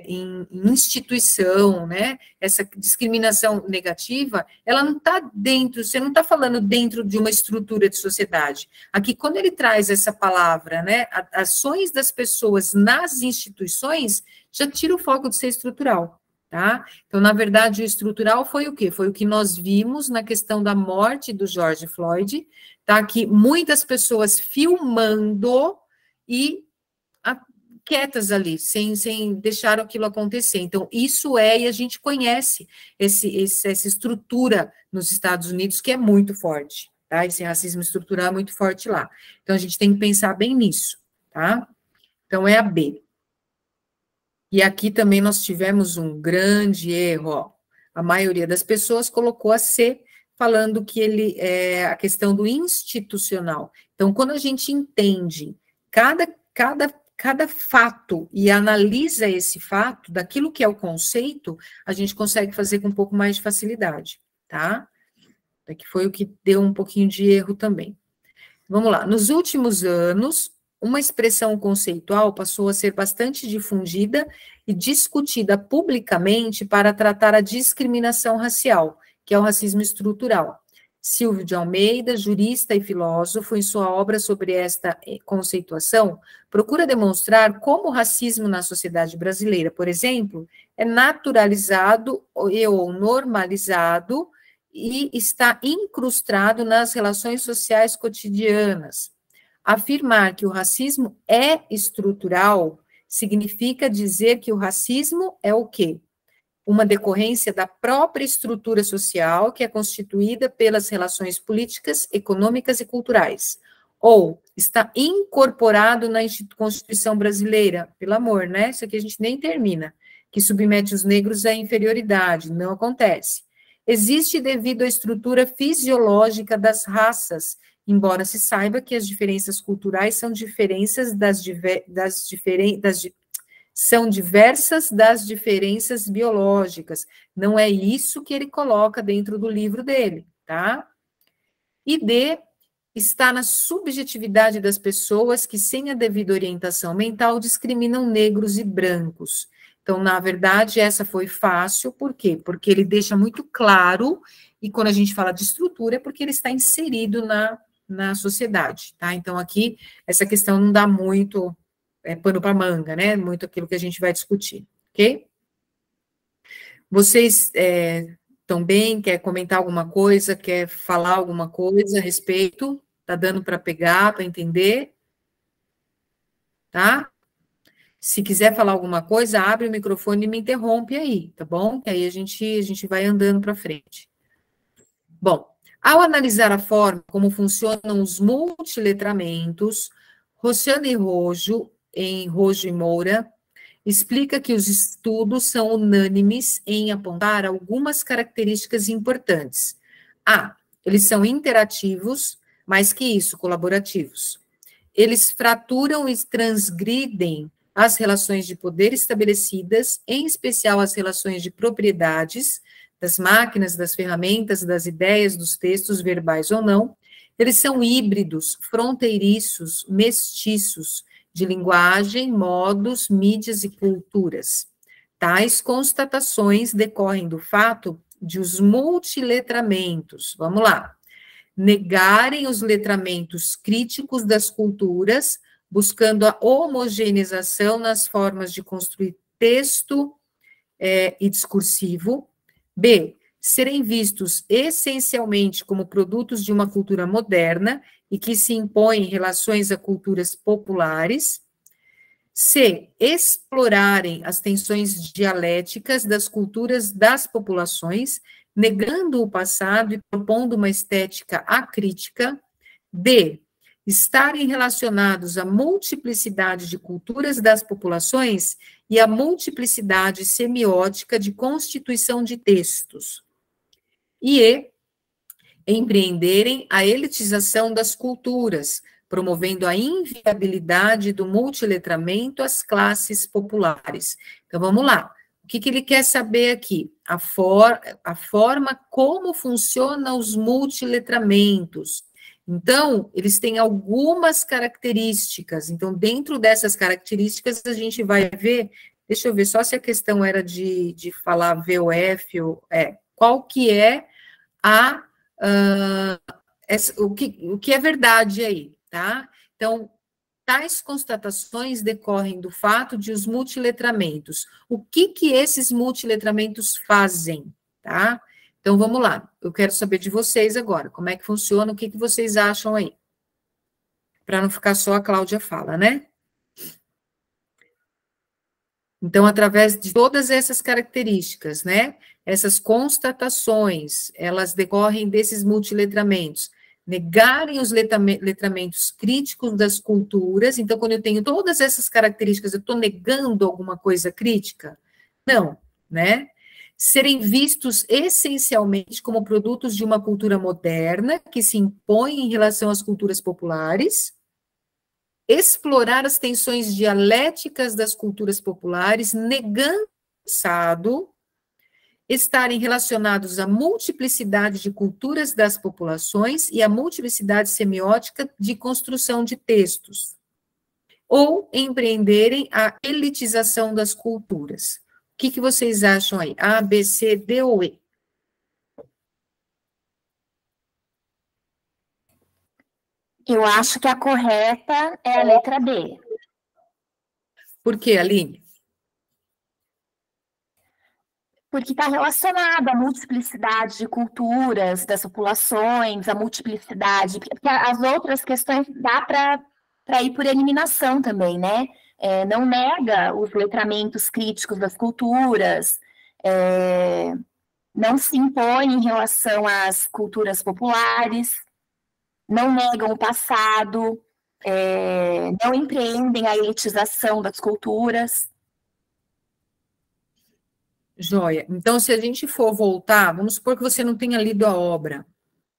em instituição, né, essa discriminação negativa, ela não está dentro, você não está falando dentro de uma estrutura de sociedade. Aqui, quando ele traz essa palavra, né, ações das pessoas nas instituições, já tira o foco de ser estrutural, tá? Então, na verdade, o estrutural foi o quê? Foi o que nós vimos na questão da morte do George Floyd, tá? Que muitas pessoas filmando e quietas ali, sem deixar aquilo acontecer. Então, isso e a gente conhece essa estrutura nos Estados Unidos, que é muito forte, tá? Esse racismo estrutural é muito forte lá. Então, a gente tem que pensar bem nisso, tá? Então, é a B. E aqui também nós tivemos um grande erro, ó. A maioria das pessoas colocou a C, falando que ele é a questão do institucional. Então, quando a gente entende cada fato e analisa esse fato, daquilo que é o conceito, a gente consegue fazer com um pouco mais de facilidade, tá? Que foi o que deu um pouquinho de erro também. Vamos lá. Nos últimos anos, uma expressão conceitual passou a ser bastante difundida e discutida publicamente para tratar a discriminação racial, que é o racismo estrutural. Silvio de Almeida, jurista e filósofo, em sua obra sobre esta conceituação, procura demonstrar como o racismo na sociedade brasileira, por exemplo, é naturalizado ou normalizado e está incrustado nas relações sociais cotidianas. Afirmar que o racismo é estrutural significa dizer que o racismo é o quê? Uma decorrência da própria estrutura social que é constituída pelas relações políticas, econômicas e culturais, ou está incorporado na Constituição brasileira, pelo amor, né? Isso aqui a gente nem termina, que submete os negros à inferioridade, não acontece. Existe devido à estrutura fisiológica das raças, embora se saiba que as diferenças culturais são diversas das diferenças biológicas. Não é isso que ele coloca dentro do livro dele, tá? E D, está na subjetividade das pessoas que, sem a devida orientação mental, discriminam negros e brancos. Então, na verdade, essa foi fácil, por quê? Porque ele deixa muito claro, e quando a gente fala de estrutura, é porque ele está inserido na sociedade, tá? Então, aqui, essa questão não dá muito pano para manga, né? Muito aquilo que a gente vai discutir, ok? Vocês Estão bem? Quer comentar alguma coisa? Quer falar alguma coisa a respeito? Tá dando para pegar, para entender? Tá? Se quiser falar alguma coisa, abre o microfone e me interrompe aí, tá bom? Que aí a gente vai andando para frente. Bom, ao analisar a forma como funcionam os multiletramentos, Roxane Rojo, em Rojo e Moura, explica que os estudos são unânimes em apontar algumas características importantes. A, eles são interativos, mais que isso, colaborativos. Eles fraturam e transgridem as relações de poder estabelecidas, em especial as relações de propriedades, das máquinas, das ferramentas, das ideias, dos textos, verbais ou não. Eles são híbridos, fronteiriços, mestiços, de linguagem, modos, mídias e culturas. Tais constatações decorrem do fato de os multiletramentos, vamos lá, negarem os letramentos críticos das culturas, buscando a homogeneização nas formas de construir texto e discursivo. B, serem vistos essencialmente como produtos de uma cultura moderna e que se impõem em relações a culturas populares. C, explorarem as tensões dialéticas das culturas das populações, negando o passado e propondo uma estética acrítica. D, estarem relacionados à multiplicidade de culturas das populações e à multiplicidade semiótica de constituição de textos. E E, empreenderem a elitização das culturas, promovendo a inviabilidade do multiletramento às classes populares. Então, vamos lá. O que ele quer saber aqui? A forma como funcionam os multiletramentos. Então, eles têm algumas características. Então, dentro dessas características, a gente vai ver, deixa eu ver só se a questão era de falar VOF, qual que é o que é verdade aí, tá? Então, tais constatações decorrem do fato de os multiletramentos. O que esses multiletramentos fazem, tá? Então, vamos lá. Eu quero saber de vocês agora. Como é que funciona? O que vocês acham aí? Para não ficar só a Cláudia fala, né? Então, através de todas essas características, né? Essas constatações, elas decorrem desses multiletramentos. Negarem os letramentos críticos das culturas. Então, quando eu tenho todas essas características, eu estou negando alguma coisa crítica? Não, né? Serem vistos essencialmente como produtos de uma cultura moderna, que se impõe em relação às culturas populares, explorar as tensões dialéticas das culturas populares, negando o passado, estarem relacionados à multiplicidade de culturas das populações e à multiplicidade semiótica de construção de textos, ou empreenderem a elitização das culturas. O que vocês acham aí? A, B, C, D ou E? Eu acho que a correta é a letra B. Por quê, Aline? Porque está relacionado à multiplicidade de culturas, das populações, a multiplicidade, porque as outras questões dá para ir por eliminação também, né? Não nega os letramentos críticos das culturas, não se impõe em relação às culturas populares, não negam o passado, não empreendem a elitização das culturas. Joia. Então, se a gente for voltar, vamos supor que você não tenha lido a obra.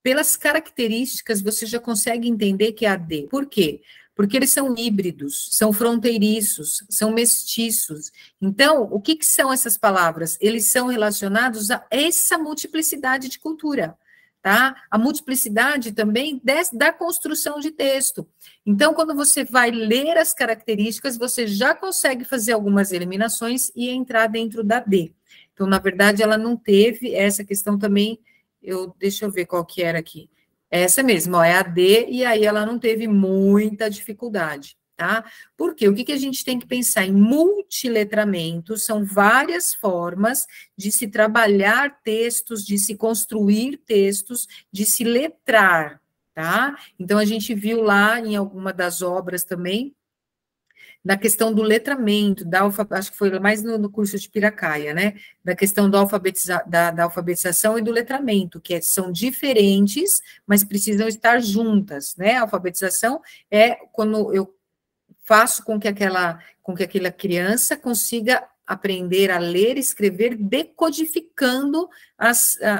Pelas características, você já consegue entender que é a D. Por quê? Porque eles são híbridos, são fronteiriços, são mestiços. Então, o que são essas palavras? Eles são relacionados a essa multiplicidade de cultura, tá? A multiplicidade também da construção de texto. Então, quando você vai ler as características, você já consegue fazer algumas eliminações e entrar dentro da D. Então, na verdade, ela não teve essa questão também, deixa eu ver qual que era aqui. Essa mesmo, é a D, e aí ela não teve muita dificuldade, tá? Porque o que a gente tem que pensar em multiletramento? São várias formas de se trabalhar textos, de se construir textos, de se letrar, tá? Então, a gente viu lá em alguma das obras também, da questão do letramento, acho que foi mais no curso de Piracaia, né? Da questão da alfabetização e do letramento, que são diferentes, mas precisam estar juntas, né? A alfabetização é quando eu faço com que aquela criança consiga aprender a ler e escrever decodificando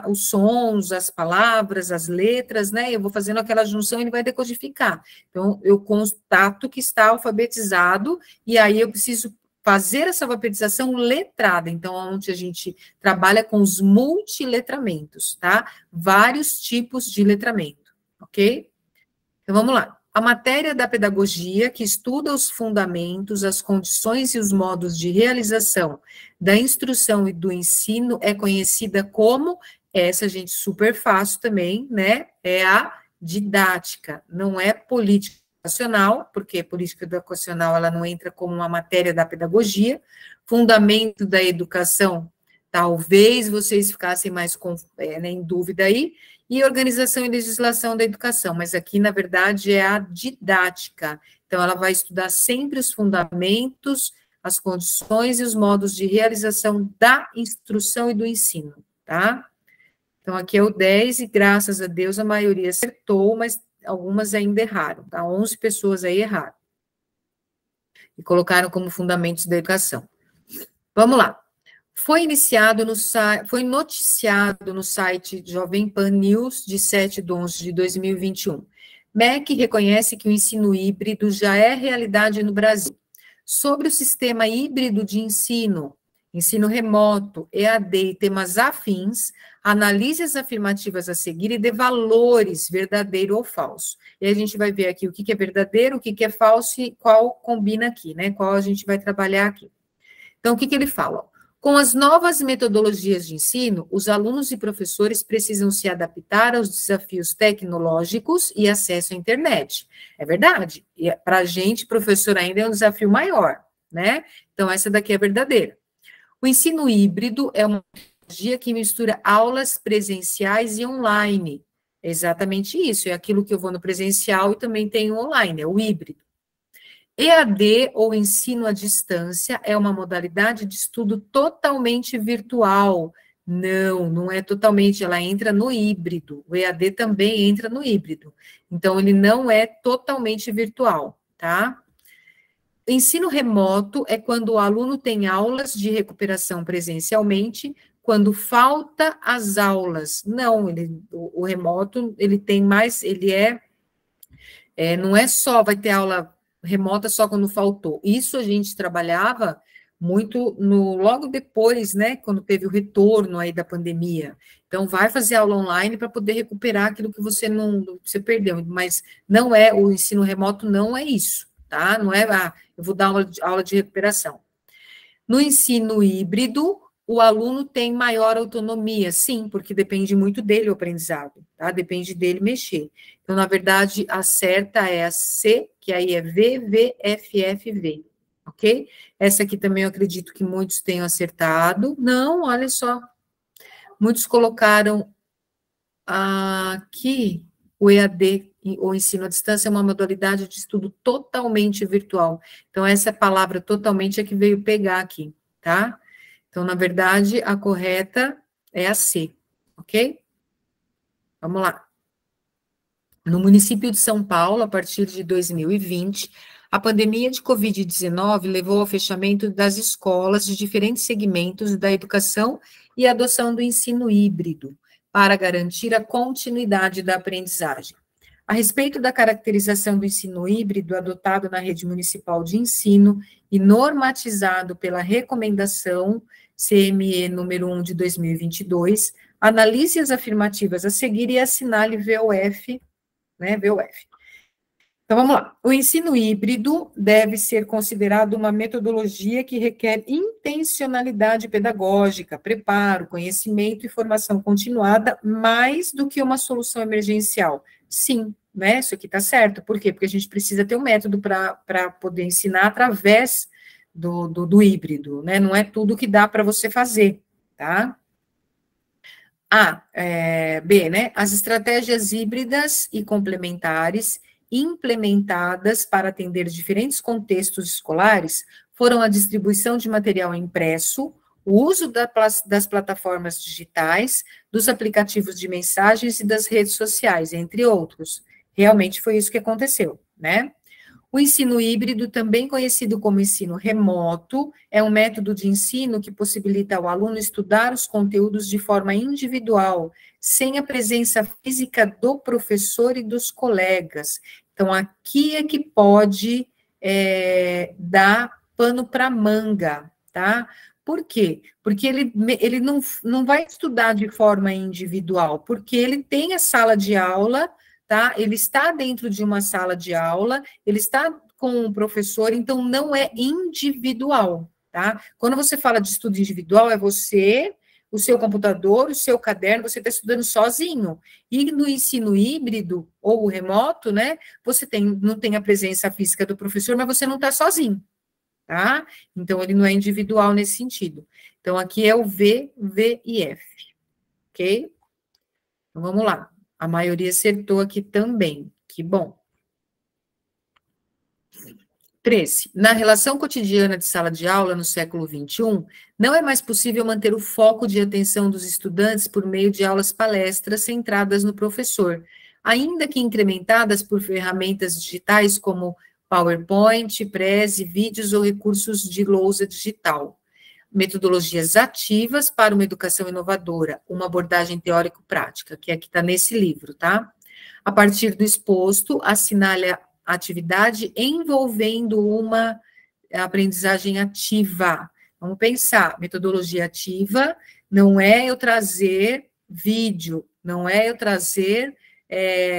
os sons, as palavras, as letras, né? Eu vou fazendo aquela junção e ele vai decodificar. Então, eu constato que está alfabetizado e aí eu preciso fazer essa alfabetização letrada. Então, onde a gente trabalha com os multiletramentos, tá? Vários tipos de letramento, ok? Então, vamos lá. A matéria da pedagogia, que estuda os fundamentos, as condições e os modos de realização da instrução e do ensino, é conhecida como, essa gente super fácil também, né? É a didática, não é política educacional, porque política educacional ela não entra como uma matéria da pedagogia. Fundamento da educação, talvez vocês ficassem mais em dúvida aí, e organização e legislação da educação, mas aqui, na verdade, é a didática. Então, ela vai estudar sempre os fundamentos, as condições e os modos de realização da instrução e do ensino, tá? Então, aqui é o 10, e graças a Deus a maioria acertou, mas algumas ainda erraram, tá? 11 pessoas aí erraram. E colocaram como fundamentos da educação. Vamos lá. Foi noticiado no site Jovem Pan News, de 7/11/2021. MEC reconhece que o ensino híbrido já é realidade no Brasil. Sobre o sistema híbrido de ensino remoto, EAD e temas afins, analise as afirmativas a seguir e dê valores, verdadeiro ou falso. E a gente vai ver aqui o que é verdadeiro, o que é falso e qual combina aqui, né? Qual a gente vai trabalhar aqui. Então, o que ele fala? Com as novas metodologias de ensino, os alunos e professores precisam se adaptar aos desafios tecnológicos e acesso à internet. É verdade. E para a gente, professor, ainda é um desafio maior, né? Então, essa daqui é verdadeira. O ensino híbrido é uma metodologia que mistura aulas presenciais e online. É exatamente isso. É aquilo que eu vou no presencial e também tenho online, é o híbrido. EAD, ou ensino à distância, é uma modalidade de estudo totalmente virtual. Não é totalmente, ela entra no híbrido. O EAD também entra no híbrido. Então, ele não é totalmente virtual, tá? Ensino remoto é quando o aluno tem aulas de recuperação presencialmente, quando falta as aulas. Não, o remoto, ele tem mais, não é só, vai ter aula remota só quando faltou. Isso a gente trabalhava muito logo depois, né, quando teve o retorno aí da pandemia. Então, vai fazer aula online para poder recuperar aquilo que você perdeu, mas não é, o ensino remoto não é isso, tá? Não é, eu vou dar aula de recuperação. No ensino híbrido, o aluno tem maior autonomia, sim, porque depende muito dele o aprendizado, tá? Depende dele mexer. Então, na verdade, a certa é a C, que aí é VVFFV, ok? Essa aqui também eu acredito que muitos tenham acertado. Não, olha só. Muitos colocaram aqui o EAD, o ensino à distância, é uma modalidade de estudo totalmente virtual. Então, essa palavra totalmente é que veio pegar aqui, tá? Então, na verdade, a correta é a C, ok? Vamos lá. No município de São Paulo, a partir de 2020, a pandemia de Covid-19 levou ao fechamento das escolas de diferentes segmentos da educação e a adoção do ensino híbrido, para garantir a continuidade da aprendizagem. A respeito da caracterização do ensino híbrido adotado na rede municipal de ensino e normatizado pela recomendação CME número 1 de 2022, analise as afirmativas a seguir e assinale VOF, né, VOF. Então, vamos lá. O ensino híbrido deve ser considerado uma metodologia que requer intencionalidade pedagógica, preparo, conhecimento e formação continuada, mais do que uma solução emergencial. Sim, né? Isso aqui está certo. Por quê? Porque a gente precisa ter um método para poder ensinar através do híbrido, né? Não é tudo que dá para você fazer, tá? B, né? As estratégias híbridas e complementares implementadas para atender diferentes contextos escolares foram a distribuição de material impresso, o uso das plataformas digitais, dos aplicativos de mensagens e das redes sociais, entre outros. Realmente foi isso que aconteceu, né? O ensino híbrido, também conhecido como ensino remoto, é um método de ensino que possibilita ao aluno estudar os conteúdos de forma individual, sem a presença física do professor e dos colegas. Então, aqui é que pode dar pano para manga, tá? Por quê? Porque ele não vai estudar de forma individual, porque ele tem a sala de aula, tá? Ele está dentro de uma sala de aula, ele está com o professor, então não é individual, tá? Quando você fala de estudo individual, é você, o seu computador, o seu caderno, você está estudando sozinho. E no ensino híbrido, ou remoto, né, você não tem a presença física do professor, mas você não está sozinho, tá? Então, ele não é individual nesse sentido. Então, aqui é o V, V e F, ok? Então, vamos lá. A maioria acertou aqui também, que bom. 13. Na relação cotidiana de sala de aula no século XXI, não é mais possível manter o foco de atenção dos estudantes por meio de aulas palestras centradas no professor, ainda que incrementadas por ferramentas digitais como PowerPoint, Prezi, vídeos ou recursos de lousa digital. Metodologias ativas para uma educação inovadora, uma abordagem teórico-prática, que aqui está nesse livro, tá? A partir do exposto, assinale a atividade envolvendo uma aprendizagem ativa. Vamos pensar, metodologia ativa não é eu trazer vídeo, não é eu trazer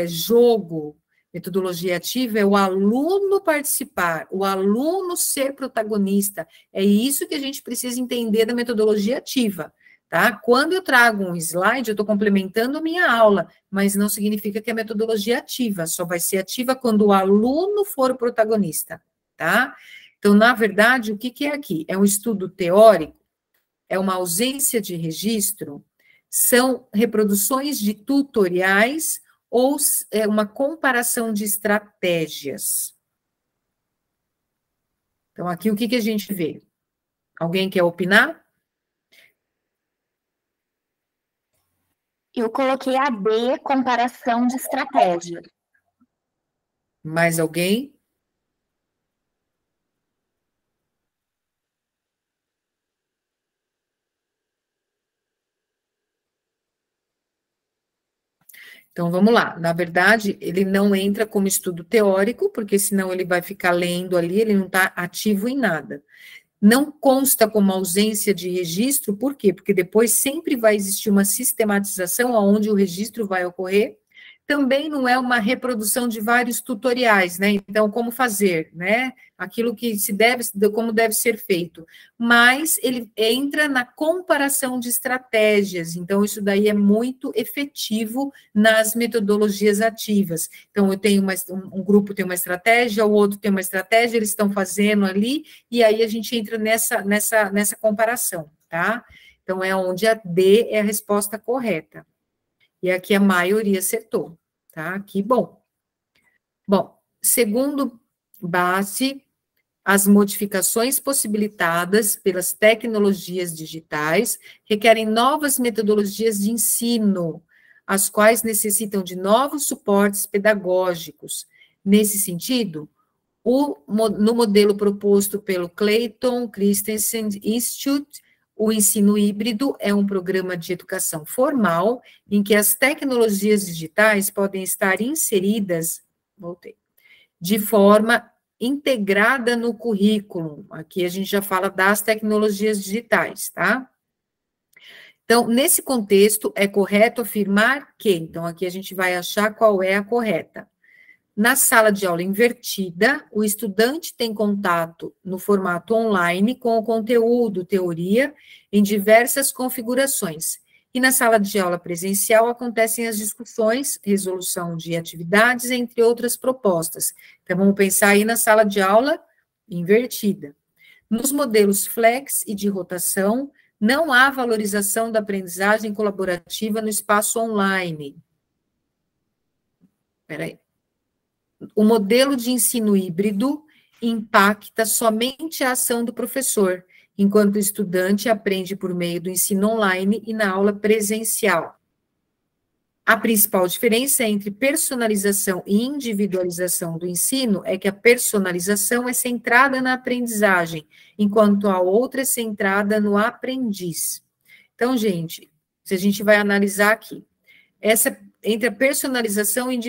jogo. Metodologia ativa é o aluno participar, o aluno ser protagonista. É isso que a gente precisa entender da metodologia ativa, tá? Quando eu trago um slide, eu estou complementando a minha aula, mas não significa que a metodologia é ativa, só vai ser ativa quando o aluno for o protagonista, tá? Então, na verdade, o que é aqui? É um estudo teórico? É uma ausência de registro? São reproduções de tutoriais ou é uma comparação de estratégias? Então, aqui o que a gente vê? Alguém quer opinar? Eu coloquei a B, comparação de estratégia. Mais alguém? Então, vamos lá. Na verdade, ele não entra como estudo teórico, porque senão ele vai ficar lendo ali, ele não está ativo em nada. Não consta como ausência de registro, por quê? Porque depois sempre vai existir uma sistematização onde o registro vai ocorrer. Também não é uma reprodução de vários tutoriais, né? Então, como fazer, né? Aquilo que como deve ser feito. Mas ele entra na comparação de estratégias. Então, isso daí é muito efetivo nas metodologias ativas. Então, eu tenho um grupo tem uma estratégia, o outro tem uma estratégia, eles estão fazendo ali, e aí a gente entra nessa comparação, tá? Então, é onde a D é a resposta correta. E aqui a maioria acertou, tá? Que bom. Bom, segundo base, as modificações possibilitadas pelas tecnologias digitais requerem novas metodologias de ensino, as quais necessitam de novos suportes pedagógicos. Nesse sentido, no modelo proposto pelo Clayton Christensen Institute, o ensino híbrido é um programa de educação formal em que as tecnologias digitais podem estar inseridas, de forma integrada no currículo. Aqui a gente já fala das tecnologias digitais, tá? Então, nesse contexto, é correto afirmar que, então aqui a gente vai achar qual é a correta. Na sala de aula invertida, o estudante tem contato no formato online com o conteúdo, teoria, em diversas configurações. E na sala de aula presencial acontecem as discussões, resolução de atividades, entre outras propostas. Então, vamos pensar aí na sala de aula invertida. Nos modelos flex e de rotação, não há valorização da aprendizagem colaborativa no espaço online. Espera aí. O modelo de ensino híbrido impacta somente a ação do professor, enquanto o estudante aprende por meio do ensino online e na aula presencial. A principal diferença entre personalização e individualização do ensino é que a personalização é centrada na aprendizagem, enquanto a outra é centrada no aprendiz. Então, gente, se a gente vai analisar aqui, entre a personalização e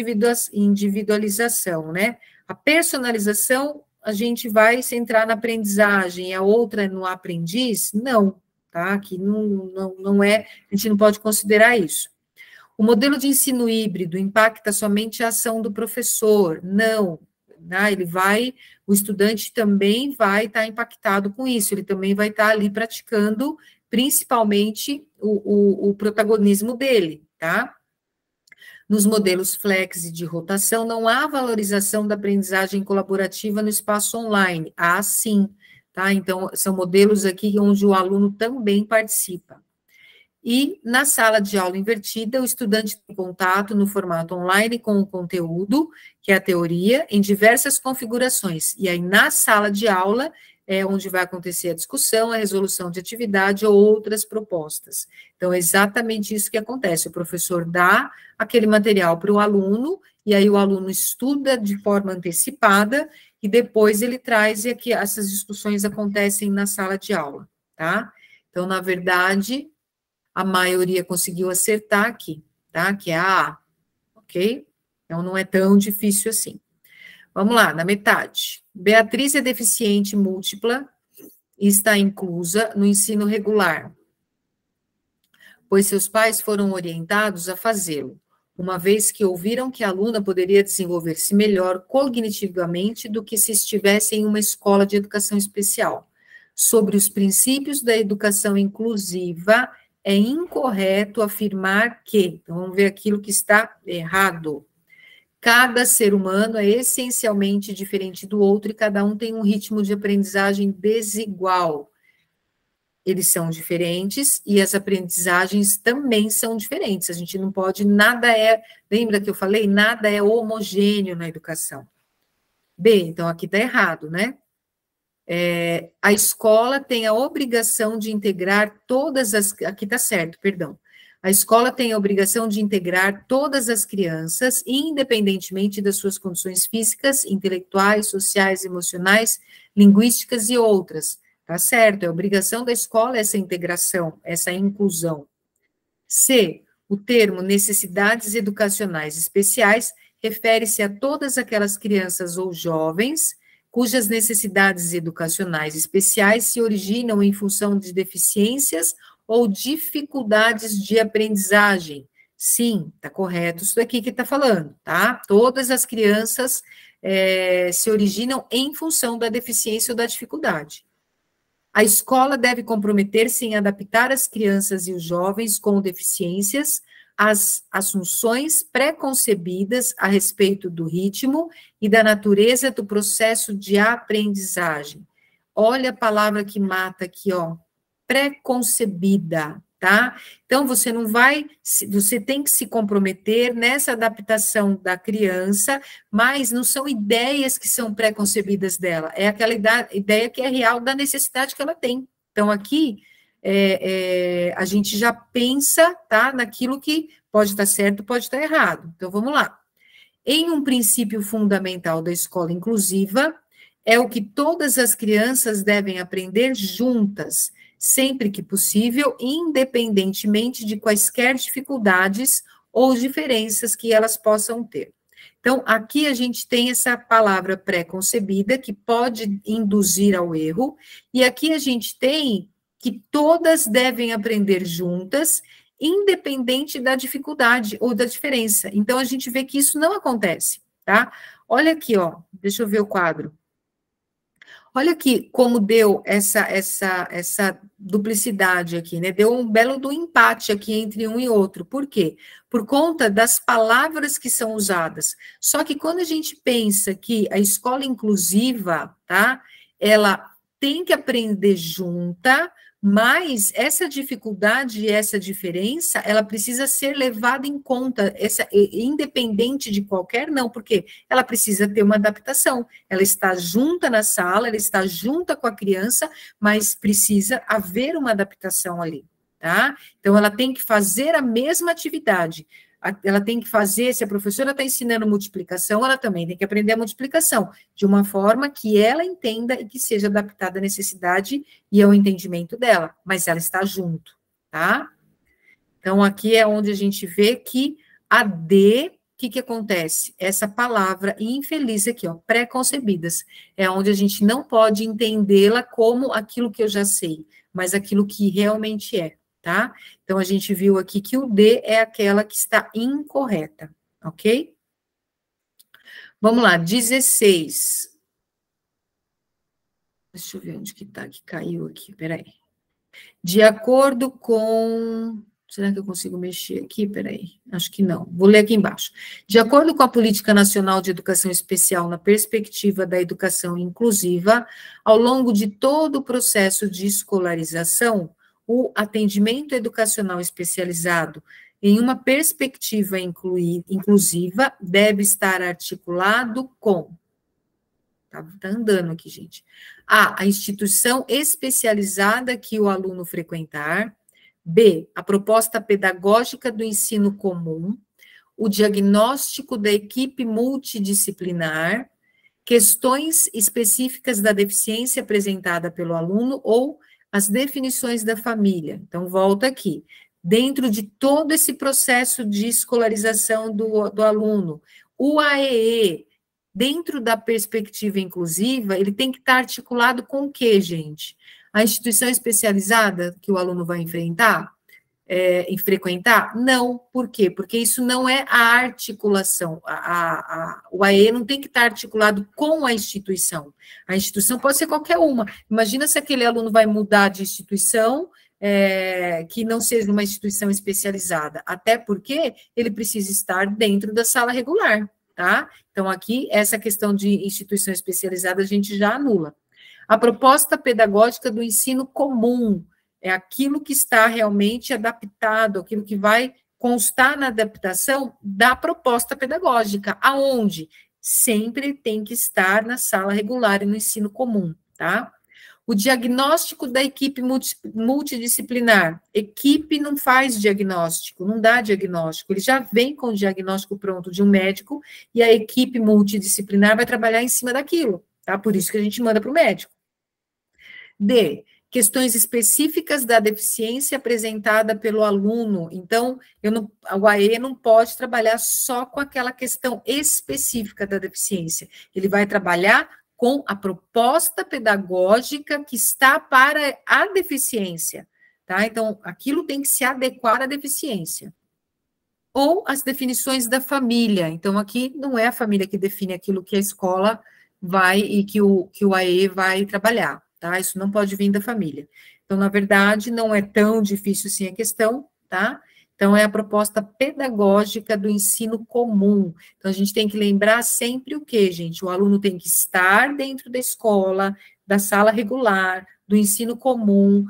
individualização, né? A personalização, a gente vai centrar na aprendizagem, a outra no aprendiz? Não, tá? Que não é, a gente não pode considerar isso. O modelo de ensino híbrido impacta somente a ação do professor? Não, né? O estudante também vai estar impactado com isso, ele também vai estar ali praticando, principalmente, o protagonismo dele, tá? Nos modelos flex e de rotação, não há valorização da aprendizagem colaborativa no espaço online. Há sim, tá? Então, são modelos aqui onde o aluno também participa. E na sala de aula invertida, o estudante tem contato no formato online com o conteúdo, que é a teoria, em diversas configurações. E aí, na sala de aula, é onde vai acontecer a discussão, a resolução de atividade ou outras propostas. Então, é exatamente isso que acontece. O professor dá aquele material para o aluno, e aí o aluno estuda de forma antecipada, e depois ele traz, e aqui essas discussões acontecem na sala de aula, tá? Então, na verdade, a maioria conseguiu acertar aqui, tá? Que é a A, ok? Então, não é tão difícil assim. Vamos lá, na metade. Beatriz é deficiente múltipla e está inclusa no ensino regular, pois seus pais foram orientados a fazê-lo, uma vez que ouviram que a aluna poderia desenvolver-se melhor cognitivamente do que se estivesse em uma escola de educação especial. Sobre os princípios da educação inclusiva, é incorreto afirmar que, então vamos ver aquilo que está errado. Cada ser humano é essencialmente diferente do outro e cada um tem um ritmo de aprendizagem desigual. Eles são diferentes e as aprendizagens também são diferentes. A gente não pode, lembra que eu falei? Nada é homogêneo na educação. B, então aqui está errado, né? A escola tem a obrigação de integrar aqui está certo, perdão. A escola tem a obrigação de integrar todas as crianças, independentemente das suas condições físicas, intelectuais, sociais, emocionais, linguísticas e outras. Tá certo, é obrigação da escola essa integração, essa inclusão. C, o termo necessidades educacionais especiais refere-se a todas aquelas crianças ou jovens cujas necessidades educacionais especiais se originam em função de deficiências ou dificuldades de aprendizagem. Sim, está correto isso daqui que está falando, tá? Todas as crianças se originam em função da deficiência ou da dificuldade. A escola deve comprometer-se em adaptar as crianças e os jovens com deficiências às assunções pré-concebidas a respeito do ritmo e da natureza do processo de aprendizagem. Olha a palavra que mata aqui, ó, pré-concebida, tá? Então, você tem que se comprometer nessa adaptação da criança, mas não são ideias que são pré-concebidas dela, é aquela ideia que é real da necessidade que ela tem. Então, aqui, a gente já pensa, tá, naquilo que pode estar certo, pode estar errado. Então, vamos lá. Em um princípio fundamental da escola inclusiva, é o que todas as crianças devem aprender juntas, sempre que possível, independentemente de quaisquer dificuldades ou diferenças que elas possam ter. Então, aqui a gente tem essa palavra pré-concebida, que pode induzir ao erro, e aqui a gente tem que todas devem aprender juntas, independente da dificuldade ou da diferença. Então, a gente vê que isso não acontece, tá? Olha aqui, ó, deixa eu ver o quadro. Olha aqui como deu essa duplicidade aqui, né? Deu um belo do empate aqui entre um e outro. Por quê? Por conta das palavras que são usadas. Só que quando a gente pensa que a escola inclusiva, tá? Ela tem que aprender junta, mas essa dificuldade e essa diferença, ela precisa ser levada em conta, independente de qualquer não, porque ela precisa ter uma adaptação. Ela está junta na sala, ela está junta com a criança, mas precisa haver uma adaptação ali, tá? Então, ela tem que fazer a mesma atividade. Ela tem que fazer, se a professora está ensinando multiplicação, ela também tem que aprender a multiplicação, de uma forma que ela entenda e que seja adaptada à necessidade e ao entendimento dela, mas ela está junto, tá? Então, aqui é onde a gente vê que a D, o que acontece? Essa palavra infeliz aqui, ó, pré-concebidas, é onde a gente não pode entendê-la como aquilo que eu já sei, mas aquilo que realmente é. Tá? Então, a gente viu aqui que o D é aquela que está incorreta, ok? Vamos lá, 16. Deixa eu ver onde que tá, que caiu aqui, peraí. De acordo com... Será que eu consigo mexer aqui? Peraí, acho que não. Vou ler aqui embaixo. De acordo com a Política Nacional de Educação Especial na perspectiva da educação inclusiva, ao longo de todo o processo de escolarização, o atendimento educacional especializado em uma perspectiva inclusiva deve estar articulado com... Tá andando aqui, gente. A instituição especializada que o aluno frequentar. B, a proposta pedagógica do ensino comum. O diagnóstico da equipe multidisciplinar. Questões específicas da deficiência apresentada pelo aluno ou as definições da família. Então, volta aqui. Dentro de todo esse processo de escolarização do aluno, o AEE, dentro da perspectiva inclusiva, ele tem que estar articulado com o quê, gente? A instituição especializada que o aluno vai enfrentar, frequentar? Não. Por quê? Porque isso não é a articulação. O AE não tem que estar articulado com a instituição. A instituição pode ser qualquer uma. Imagina se aquele aluno vai mudar de instituição, que não seja uma instituição especializada. Até porque ele precisa estar dentro da sala regular, tá? Então, aqui, essa questão de instituição especializada, a gente já anula. A proposta pedagógica do ensino comum, é aquilo que está realmente adaptado, aquilo que vai constar na adaptação da proposta pedagógica, aonde sempre tem que estar na sala regular e no ensino comum, tá? O diagnóstico da equipe multidisciplinar. Equipe não faz diagnóstico, não dá diagnóstico, ele já vem com o diagnóstico pronto de um médico e a equipe multidisciplinar vai trabalhar em cima daquilo, tá? Por isso que a gente manda para o médico. D, questões específicas da deficiência apresentada pelo aluno. Então, o AE não pode trabalhar só com aquela questão específica da deficiência. Ele vai trabalhar com a proposta pedagógica que está para a deficiência, tá? Então, aquilo tem que se adequar à deficiência. Ou as definições da família. Então, aqui não é a família que define aquilo que a escola vai e que o AE vai trabalhar. Tá? Isso não pode vir da família. Então, na verdade, não é tão difícil assim a questão, tá? Então, é a proposta pedagógica do ensino comum. Então, a gente tem que lembrar sempre o quê, gente? O aluno tem que estar dentro da escola, da sala regular, do ensino comum,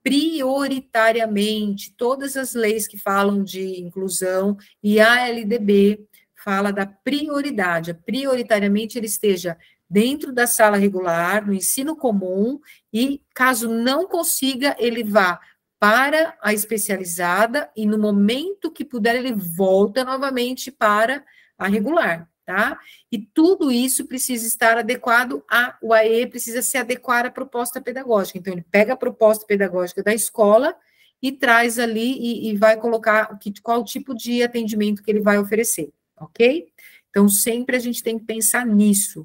prioritariamente. Todas as leis que falam de inclusão e a LDB fala da prioridade. Prioritariamente, ele esteja dentro da sala regular, no ensino comum, e caso não consiga, ele vá para a especializada, e no momento que puder, ele volta novamente para a regular, tá? E tudo isso precisa estar adequado o AE precisa se adequar à proposta pedagógica. Então, ele pega a proposta pedagógica da escola e traz ali e vai colocar qual tipo de atendimento que ele vai oferecer, ok? Então, sempre a gente tem que pensar nisso.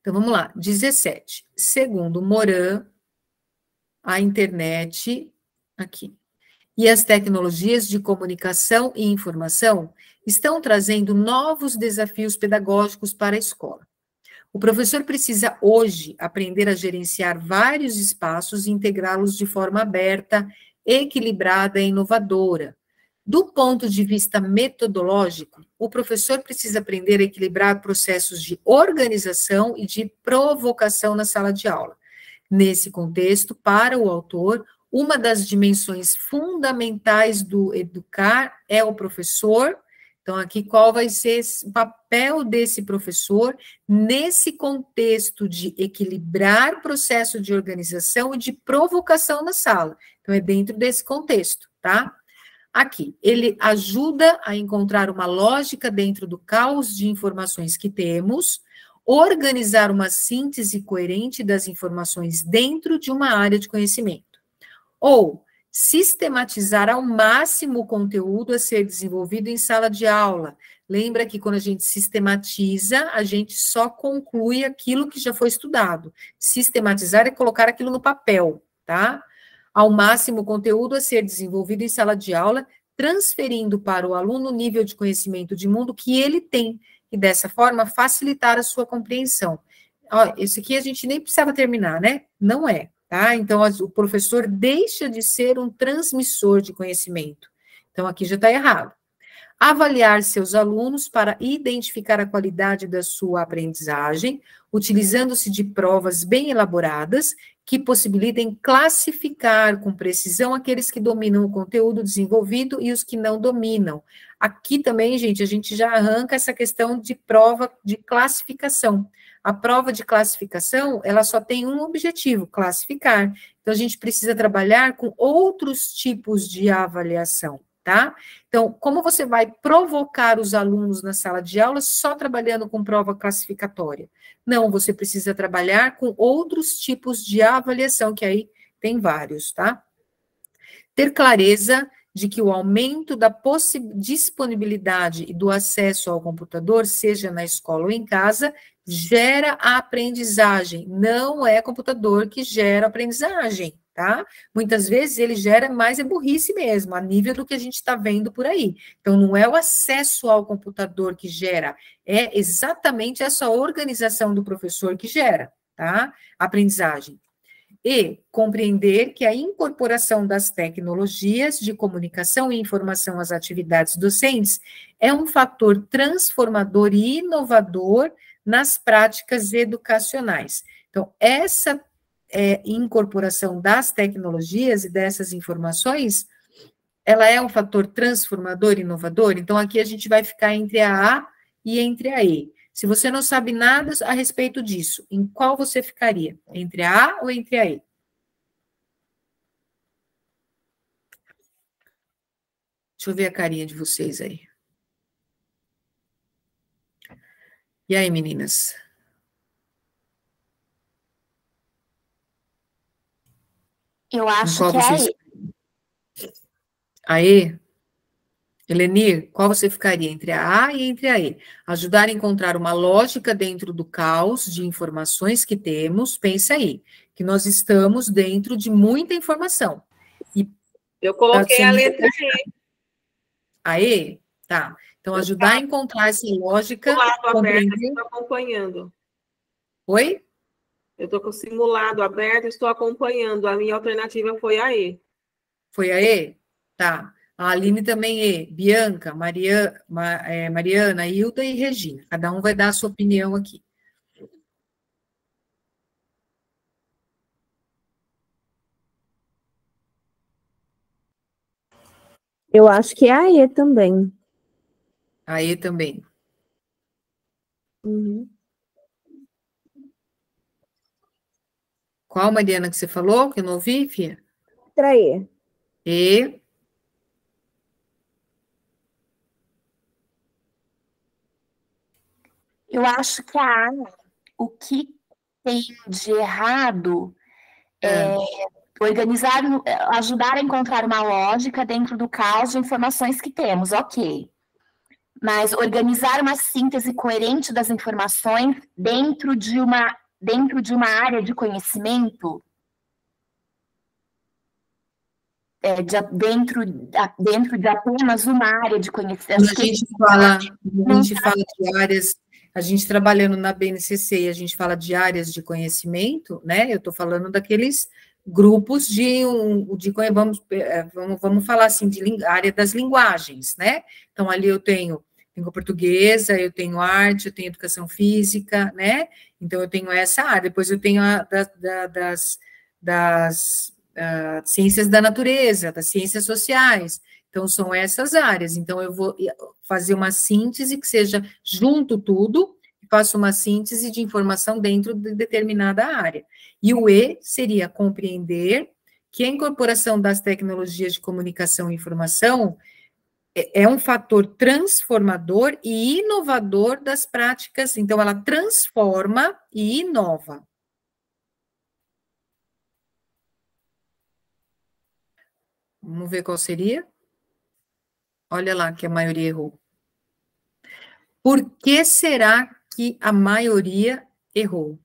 Então, vamos lá, 17. Segundo Moran, a internet, aqui, e as tecnologias de comunicação e informação estão trazendo novos desafios pedagógicos para a escola. O professor precisa hoje aprender a gerenciar vários espaços e integrá-los de forma aberta, equilibrada e inovadora. Do ponto de vista metodológico, o professor precisa aprender a equilibrar processos de organização e de provocação na sala de aula. Nesse contexto, para o autor, uma das dimensões fundamentais do educar é o professor. Então, aqui, qual vai ser o papel desse professor nesse contexto de equilibrar processo de organização e de provocação na sala? Então, é dentro desse contexto, tá? Aqui, ele ajuda a encontrar uma lógica dentro do caos de informações que temos, organizar uma síntese coerente das informações dentro de uma área de conhecimento. Ou sistematizar ao máximo o conteúdo a ser desenvolvido em sala de aula. Lembra que quando a gente sistematiza, a gente só conclui aquilo que já foi estudado. Sistematizar é colocar aquilo no papel, tá? Ao máximo o conteúdo a ser desenvolvido em sala de aula, transferindo para o aluno o nível de conhecimento de mundo que ele tem, e dessa forma facilitar a sua compreensão. Ó, esse aqui a gente nem precisava terminar, né? Não é. Tá? Então, o professor deixa de ser um transmissor de conhecimento. Então, aqui já está errado. Avaliar seus alunos para identificar a qualidade da sua aprendizagem, utilizando-se de provas bem elaboradas, que possibilitem classificar com precisão aqueles que dominam o conteúdo desenvolvido e os que não dominam. Aqui também, gente, a gente já arranca essa questão de prova de classificação. A prova de classificação, ela só tem um objetivo, classificar. Então, a gente precisa trabalhar com outros tipos de avaliação, tá? Então, como você vai provocar os alunos na sala de aula só trabalhando com prova classificatória? Não, você precisa trabalhar com outros tipos de avaliação, que aí tem vários, tá? Ter clareza de que o aumento da disponibilidade e do acesso ao computador, seja na escola ou em casa, gera a aprendizagem. Não é computador que gera aprendizagem, tá? Muitas vezes ele gera mais burrice mesmo, a nível do que a gente está vendo por aí. Então, não é o acesso ao computador que gera, é exatamente essa organização do professor que gera, tá? Aprendizagem. E compreender que a incorporação das tecnologias de comunicação e informação às atividades docentes é um fator transformador e inovador nas práticas educacionais. Então, essa incorporação das tecnologias e dessas informações, ela é um fator transformador e inovador? Então, aqui a gente vai ficar entre a A e entre a E. Se você não sabe nada a respeito disso, em qual você ficaria? Entre a A ou entre a E? Deixa eu ver a carinha de vocês aí. E aí, meninas? Eu acho que é a E. A E? Helenir, qual você ficaria entre a A e entre a E? Ajudar a encontrar uma lógica dentro do caos de informações que temos. Pensa aí, que nós estamos dentro de muita informação. E eu coloquei a letra E. A E? Tá. Então, ajudar a encontrar essa lógica. Aberto, estou acompanhando. Oi? Eu estou com o simulado aberto, estou acompanhando. A minha alternativa foi a E. Foi a E? Tá. A Aline também E. Bianca, Mariana, Hilda e Regina. Cada um vai dar a sua opinião aqui. Eu acho que é a E também. A E também. Uhum. Qual, Mariana, que você falou? Que eu não ouvi, filha? Letra E. E. Eu acho que a A, o que tem de errado é organizar, ajudar a encontrar uma lógica dentro do caos de informações que temos, ok. Mas organizar uma síntese coerente das informações dentro de uma área de conhecimento, dentro de apenas uma área de conhecimento. Quando a gente fala de áreas, a gente trabalhando na BNCC e a gente fala de áreas de conhecimento, né? Eu estou falando daqueles grupos vamos falar assim, de área das linguagens, né? Então, ali eu tenho língua portuguesa, eu tenho arte, eu tenho educação física, né? Então, eu tenho essa área. Depois eu tenho das ciências da natureza, das ciências sociais. Então, são essas áreas. Então, eu vou fazer uma síntese que seja junto tudo, e faço uma síntese de informação dentro de determinada área. E o E seria compreender que a incorporação das tecnologias de comunicação e informação é um fator transformador e inovador das práticas. Então, ela transforma e inova. Vamos ver qual seria? Olha lá que a maioria errou. Por que será que a maioria errou?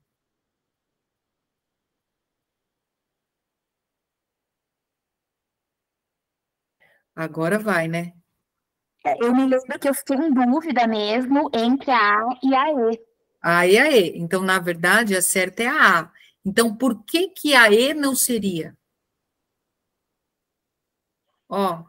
Agora vai, né? Eu me lembro que eu fiquei em dúvida mesmo entre a A e a E. A e a E. Então, na verdade, a certa é a A. Então, por que que a E não seria? Ó,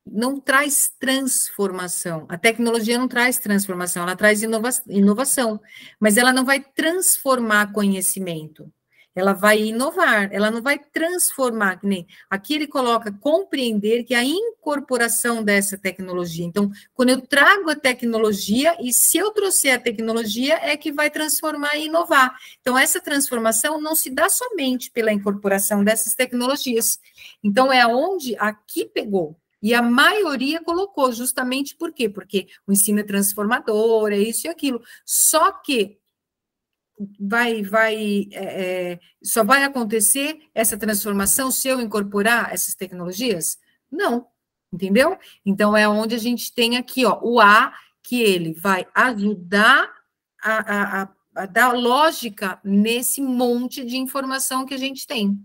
não traz transformação. A tecnologia não traz transformação, ela traz inovação, mas ela não vai transformar conhecimento. Ela vai inovar, ela não vai transformar, que nem aqui ele coloca compreender que a incorporação dessa tecnologia. Então, quando eu trago a tecnologia, e se eu trouxer a tecnologia, é que vai transformar e inovar. Então, essa transformação não se dá somente pela incorporação dessas tecnologias. Então, é onde aqui pegou. E a maioria colocou, justamente por quê? Porque o ensino é transformador, é isso e aquilo. Só que só vai acontecer essa transformação se eu incorporar essas tecnologias? Não, entendeu? Então, é onde a gente tem aqui, ó, o A, que ele vai ajudar a dar lógica nesse monte de informação que a gente tem.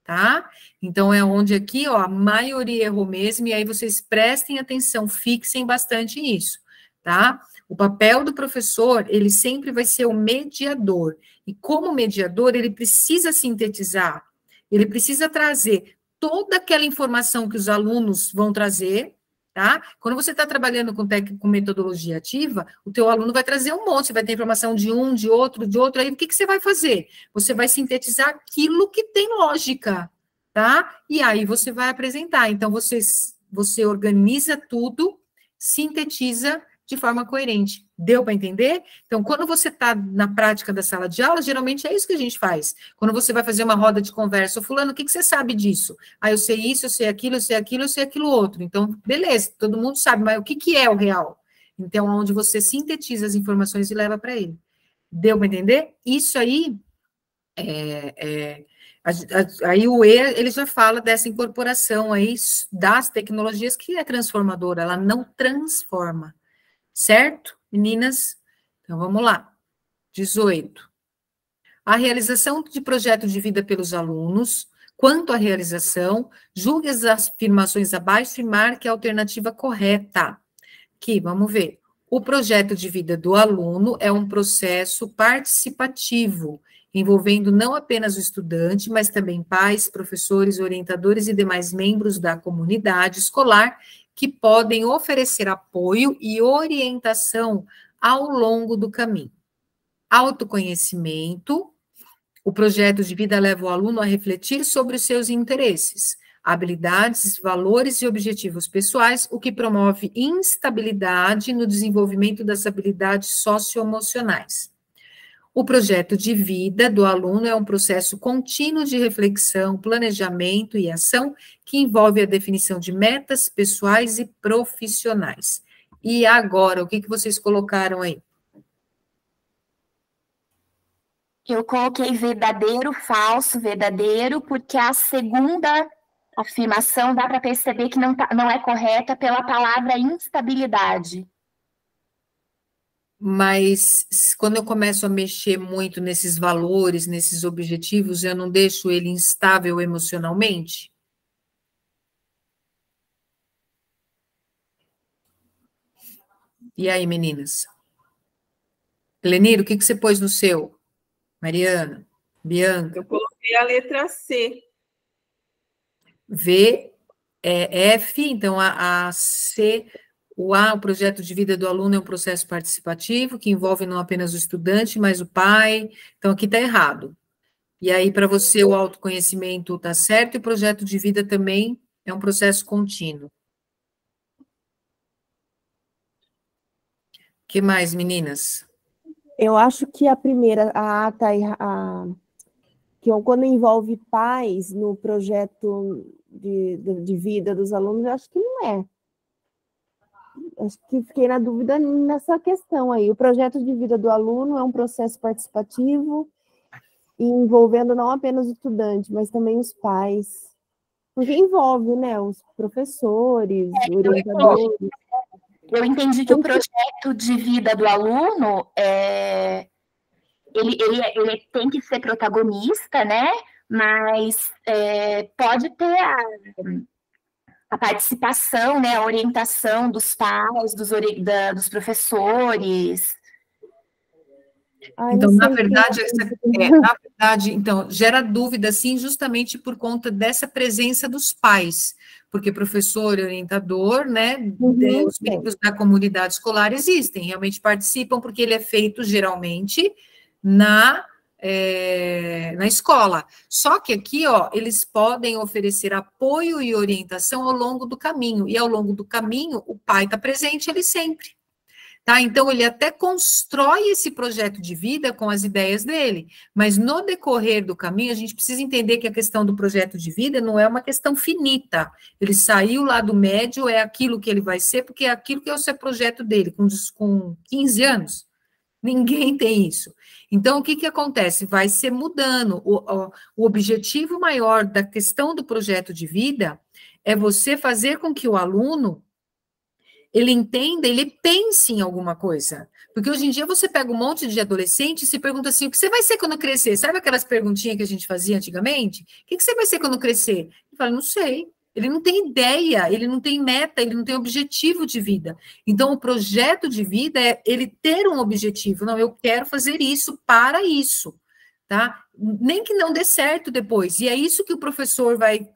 Tá? Então, é onde aqui, ó, a maioria errou mesmo, e aí vocês prestem atenção, fixem bastante nisso, tá? O papel do professor, ele sempre vai ser o mediador, e como mediador, ele precisa sintetizar, ele precisa trazer toda aquela informação que os alunos vão trazer, tá? Quando você está trabalhando com metodologia ativa, o teu aluno vai trazer um monte, você vai ter informação de um, de outro, aí o que que você vai fazer? Você vai sintetizar aquilo que tem lógica, tá? E aí você vai apresentar. Então, você organiza tudo, sintetiza de forma coerente. Deu para entender? Então, quando você está na prática da sala de aula, geralmente é isso que a gente faz. Quando você vai fazer uma roda de conversa, fulano, o que que você sabe disso? Ah, eu sei isso, eu sei aquilo, eu sei aquilo, eu sei aquilo outro. Então, beleza, todo mundo sabe, mas o que que é o real? Então, onde você sintetiza as informações e leva para ele. Deu para entender? Isso aí aí o E, ele já fala dessa incorporação aí das tecnologias que é transformadora, ela não transforma, certo, meninas? Então, vamos lá. 18. A realização de projeto de vida pelos alunos. Quanto à realização, julgue as afirmações abaixo e marque a alternativa correta. Aqui, vamos ver. O projeto de vida do aluno é um processo participativo, envolvendo não apenas o estudante, mas também pais, professores, orientadores e demais membros da comunidade escolar que podem oferecer apoio e orientação ao longo do caminho. Autoconhecimento. O projeto de vida leva o aluno a refletir sobre os seus interesses, habilidades, valores e objetivos pessoais, o que promove instabilidade no desenvolvimento das habilidades socioemocionais. O projeto de vida do aluno é um processo contínuo de reflexão, planejamento e ação que envolve a definição de metas pessoais e profissionais. E agora, o que que vocês colocaram aí? Eu coloquei verdadeiro, falso, verdadeiro, porque a segunda afirmação dá para perceber que não é correta pela palavra instabilidade. Mas quando eu começo a mexer muito nesses valores, nesses objetivos, eu não deixo ele instável emocionalmente? E aí, meninas? Heleniro, o que você pôs no seu? Mariana, Bianca? Eu coloquei a letra C. V, F, então a C, o projeto de vida do aluno é um processo participativo que envolve não apenas o estudante, mas o pai. Então, aqui está errado. E aí, para você, o autoconhecimento está certo e o projeto de vida também é um processo contínuo. O que mais, meninas? Eu acho que a primeira, que quando envolve pais no projeto de vida dos alunos, eu acho que não é. Acho que fiquei na dúvida nessa questão aí. O projeto de vida do aluno é um processo participativo e envolvendo não apenas o estudante, mas também os pais. Porque envolve, né, os professores, orientadores. Eu entendi que o projeto de vida do aluno ele tem que ser protagonista, né? Mas pode ter a participação, né? A orientação dos pais, dos professores. Então, na verdade, então, gera dúvida, sim, justamente por conta dessa presença dos pais, porque professor e orientador, né, os membros da comunidade escolar existem, realmente participam, porque ele é feito, geralmente, na escola. Só que aqui, ó, eles podem oferecer apoio e orientação ao longo do caminho, e ao longo do caminho, o pai está presente, ele sempre. Tá? Então, ele até constrói esse projeto de vida com as ideias dele, mas no decorrer do caminho, a gente precisa entender que a questão do projeto de vida não é uma questão finita. Ele saiu lá do médio, é aquilo que ele vai ser, porque é aquilo que é o seu projeto dele, com 15 anos. Ninguém tem isso. Então, o que acontece? Vai ser mudando. O objetivo maior da questão do projeto de vida é você fazer com que o aluno ele entenda, ele pense em alguma coisa. Porque hoje em dia você pega um monte de adolescente e se pergunta assim, o que você vai ser quando crescer? Sabe aquelas perguntinhas que a gente fazia antigamente? O que você vai ser quando crescer? Ele fala, não sei. Ele não tem ideia, ele não tem meta, ele não tem objetivo de vida. Então, o projeto de vida é ele ter um objetivo. Não, eu quero fazer isso para isso. Tá? Nem que não dê certo depois. E é isso que o professor vai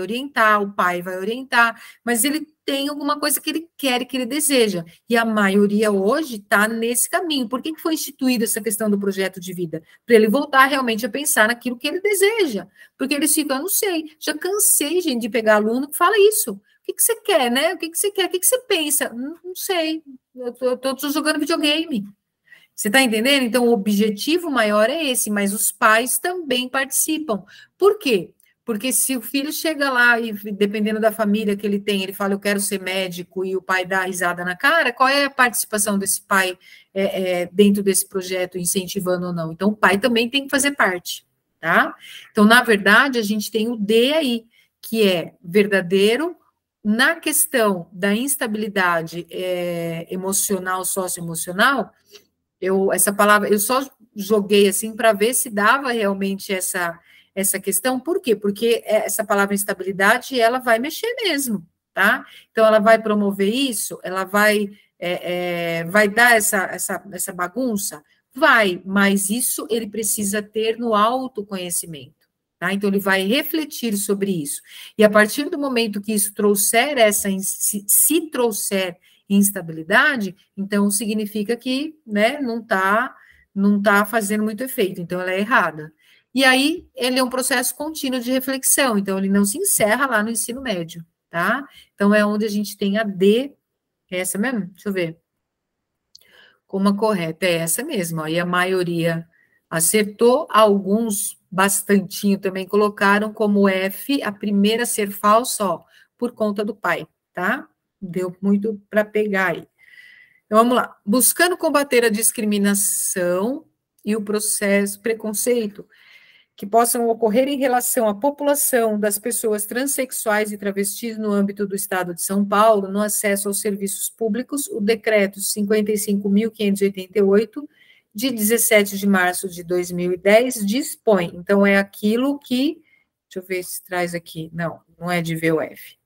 orientar, o pai vai orientar, mas ele tem alguma coisa que ele quer e que ele deseja. E a maioria hoje está nesse caminho. Por que foi instituída essa questão do projeto de vida? Para ele voltar realmente a pensar naquilo que ele deseja. Porque eles ficam, eu não sei, já cansei, gente, de pegar aluno que fala isso. O que você quer, né? O que você quer? O que você pensa? Não sei, eu estou jogando videogame. Você está entendendo? Então, o objetivo maior é esse, mas os pais também participam. Por quê? Porque se o filho chega lá e, dependendo da família que ele tem, ele fala, eu quero ser médico, e o pai dá a risada na cara, qual é a participação desse pai dentro desse projeto, incentivando ou não? Então, o pai também tem que fazer parte, tá? Então, na verdade, a gente tem o D aí, que é verdadeiro. Na questão da instabilidade emocional, socioemocional, essa palavra, eu só joguei assim para ver se dava realmente essa questão. Por quê? Porque essa palavra instabilidade, ela vai mexer mesmo, tá? Então, ela vai promover isso, ela vai dar essa bagunça? Vai, mas isso ele precisa ter no autoconhecimento, tá? Então, ele vai refletir sobre isso. E a partir do momento que isso trouxer se trouxer instabilidade, então significa que, né, não tá fazendo muito efeito, então ela é errada. E aí, ele é um processo contínuo de reflexão, então ele não se encerra lá no ensino médio, tá? Então é onde a gente tem a D, é essa mesmo? Deixa eu ver. Como a correta é essa mesmo, ó, e a maioria acertou, alguns bastantinho também colocaram como F, a primeira a ser falsa, ó, por conta do pai, tá? Deu muito para pegar aí. Então, vamos lá. Buscando combater a discriminação e o preconceito que possam ocorrer em relação à população das pessoas transexuais e travestis no âmbito do Estado de São Paulo, no acesso aos serviços públicos, o decreto 55.588, de 17 de março de 2010, dispõe. Então, é aquilo que... Deixa eu ver se traz aqui. Não é de VUF.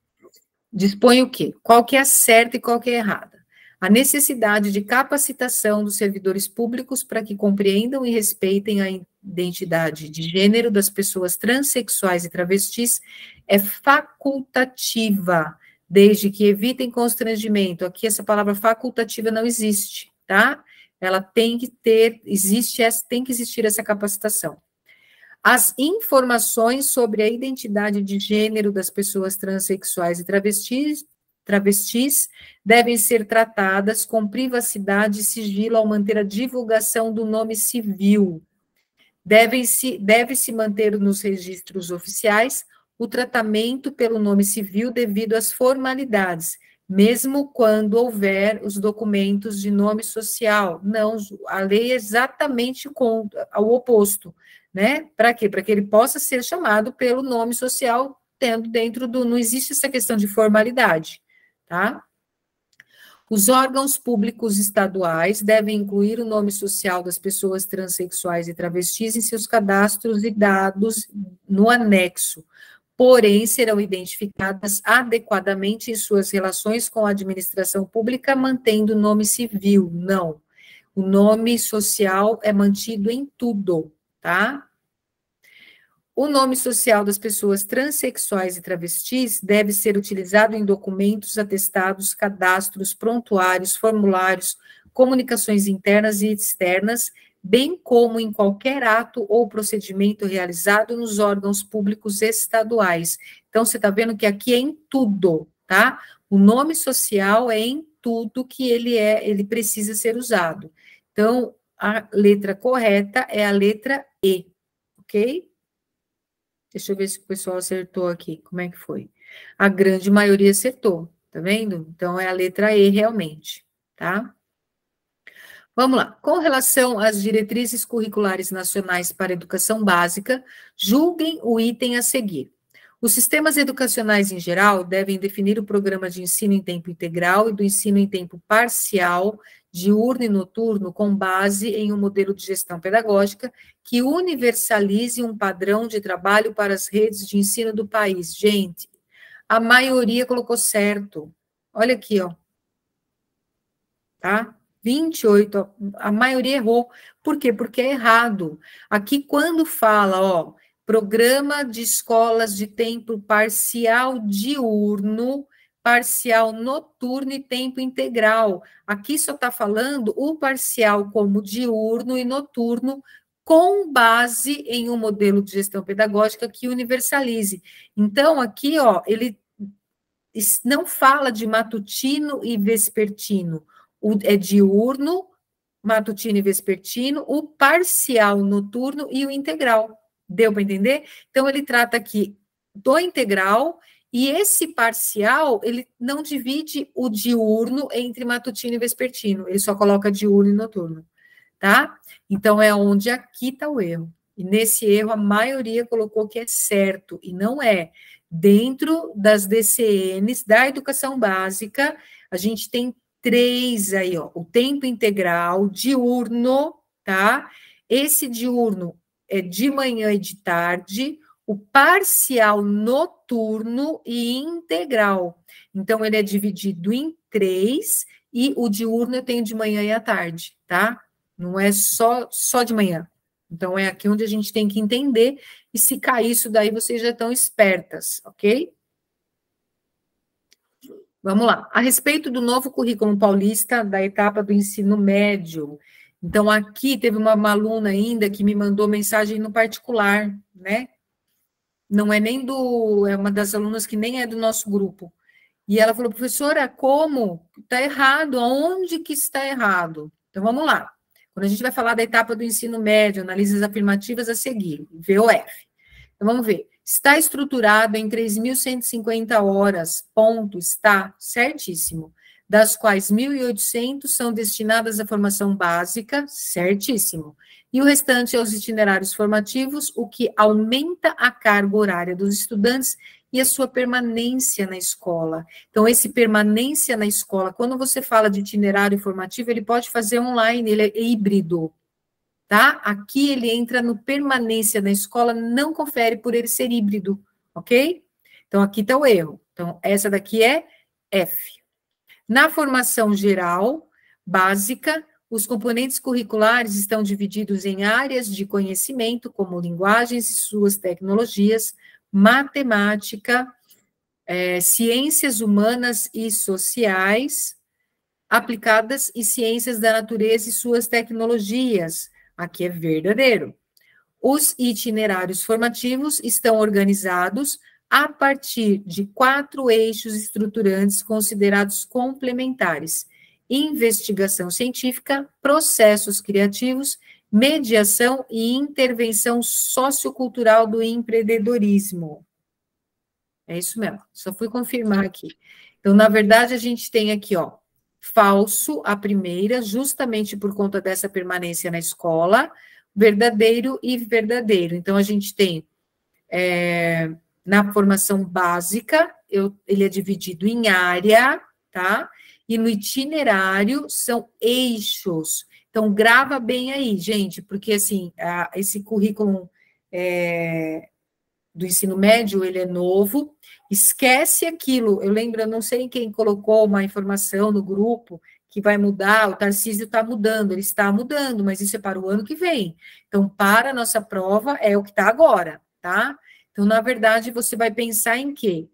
Dispõe o quê? Qual que é a certa e qual que é a errada? A necessidade de capacitação dos servidores públicos para que compreendam e respeitem a identidade de gênero das pessoas transexuais e travestis é facultativa, desde que evitem constrangimento. Aqui essa palavra facultativa não existe, tá? Ela tem que ter, tem que existir essa capacitação. As informações sobre a identidade de gênero das pessoas transexuais e travestis devem ser tratadas com privacidade e sigilo ao manter a divulgação do nome civil. Deve-se manter nos registros oficiais o tratamento pelo nome civil devido às formalidades, mesmo quando houver os documentos de nome social. Não, a lei é exatamente ao oposto, né? Para quê? Para que ele possa ser chamado pelo nome social, tendo dentro do... Não existe essa questão de formalidade, tá? Os órgãos públicos estaduais devem incluir o nome social das pessoas transexuais e travestis em seus cadastros e dados no anexo, porém serão identificadas adequadamente em suas relações com a administração pública, mantendo o nome civil. Não. O nome social é mantido em tudo, tá? O nome social das pessoas transexuais e travestis deve ser utilizado em documentos, atestados, cadastros, prontuários, formulários, comunicações internas e externas, bem como em qualquer ato ou procedimento realizado nos órgãos públicos estaduais. Então, você está vendo que aqui é em tudo, tá? O nome social é em tudo que ele precisa ser usado. Então, a letra correta é a letra E, ok? Deixa eu ver se o pessoal acertou aqui, como é que foi? A grande maioria acertou, tá vendo? Então, é a letra E realmente, tá? Vamos lá. Com relação às diretrizes curriculares nacionais para a educação básica, julguem o item a seguir. Os sistemas educacionais em geral devem definir o programa de ensino em tempo integral e do ensino em tempo parcial, diurno e noturno, com base em um modelo de gestão pedagógica que universalize um padrão de trabalho para as redes de ensino do país. Gente, a maioria colocou certo. Olha aqui, ó. Tá? 28, a maioria errou. Por quê? Porque é errado. Aqui, quando fala, ó, programa de escolas de tempo parcial diurno, parcial noturno e tempo integral. Aqui só está falando o parcial como diurno e noturno, com base em um modelo de gestão pedagógica que universalize. Então, aqui, ó, ele não fala de matutino e vespertino. É diurno, matutino e vespertino, o parcial noturno e o integral. Deu para entender? Então, ele trata aqui do integral, e esse parcial, ele não divide o diurno entre matutino e vespertino, ele só coloca diurno e noturno, tá? Então, é onde aqui está o erro. E nesse erro, a maioria colocou que é certo, e não é. Dentro das DCNs, da educação básica, a gente tem 3 aí, ó, o tempo integral, diurno, tá? Esse diurno é de manhã e de tarde, o parcial noturno e integral. Então, ele é dividido em 3, e o diurno eu tenho de manhã e à tarde, tá? Não é só de manhã. Então, é aqui onde a gente tem que entender, e se cair isso daí, vocês já estão espertas, ok? Vamos lá. A respeito do novo currículo paulista da etapa do ensino médio. Então, aqui teve uma aluna ainda que me mandou mensagem no particular, né? Não é nem é uma das alunas que nem é do nosso grupo. E ela falou, professora, como? Está errado, aonde que está errado? Então, vamos lá. Quando a gente vai falar da etapa do ensino médio, analise as afirmativas a seguir, VOF. Então, vamos ver. Está estruturado em 3.150 horas, ponto, está certíssimo. Das quais 1.800 são destinadas à formação básica, certíssimo. E o restante aos itinerários formativos, o que aumenta a carga horária dos estudantes e a sua permanência na escola. Então, esse permanência na escola, quando você fala de itinerário formativo, ele pode fazer online, ele é híbrido. Tá? Aqui ele entra no permanência na escola, não confere por ele ser híbrido, ok? Então, aqui está o erro. Então, essa daqui é F. Na formação geral, básica, os componentes curriculares estão divididos em áreas de conhecimento, como linguagens e suas tecnologias, matemática, ciências humanas e sociais, aplicadas e ciências da natureza e suas tecnologias. Aqui é verdadeiro. Os itinerários formativos estão organizados a partir de 4 eixos estruturantes considerados complementares: investigação científica, processos criativos, mediação e intervenção sociocultural do empreendedorismo. É isso mesmo, só fui confirmar aqui. Então, na verdade, a gente tem aqui, ó, falso, a primeira, justamente por conta dessa permanência na escola, verdadeiro e verdadeiro. Então, a gente tem, na formação básica, ele é dividido em área, tá? E no itinerário são eixos. Então, grava bem aí, gente, porque, assim, esse currículo do ensino médio, ele é novo, esquece aquilo, eu lembro, eu não sei quem colocou uma informação no grupo que vai mudar, o Tarcísio está mudando, ele está mudando, mas isso é para o ano que vem. Então, para a nossa prova, é o que está agora, tá? Então, na verdade, você vai pensar em quê?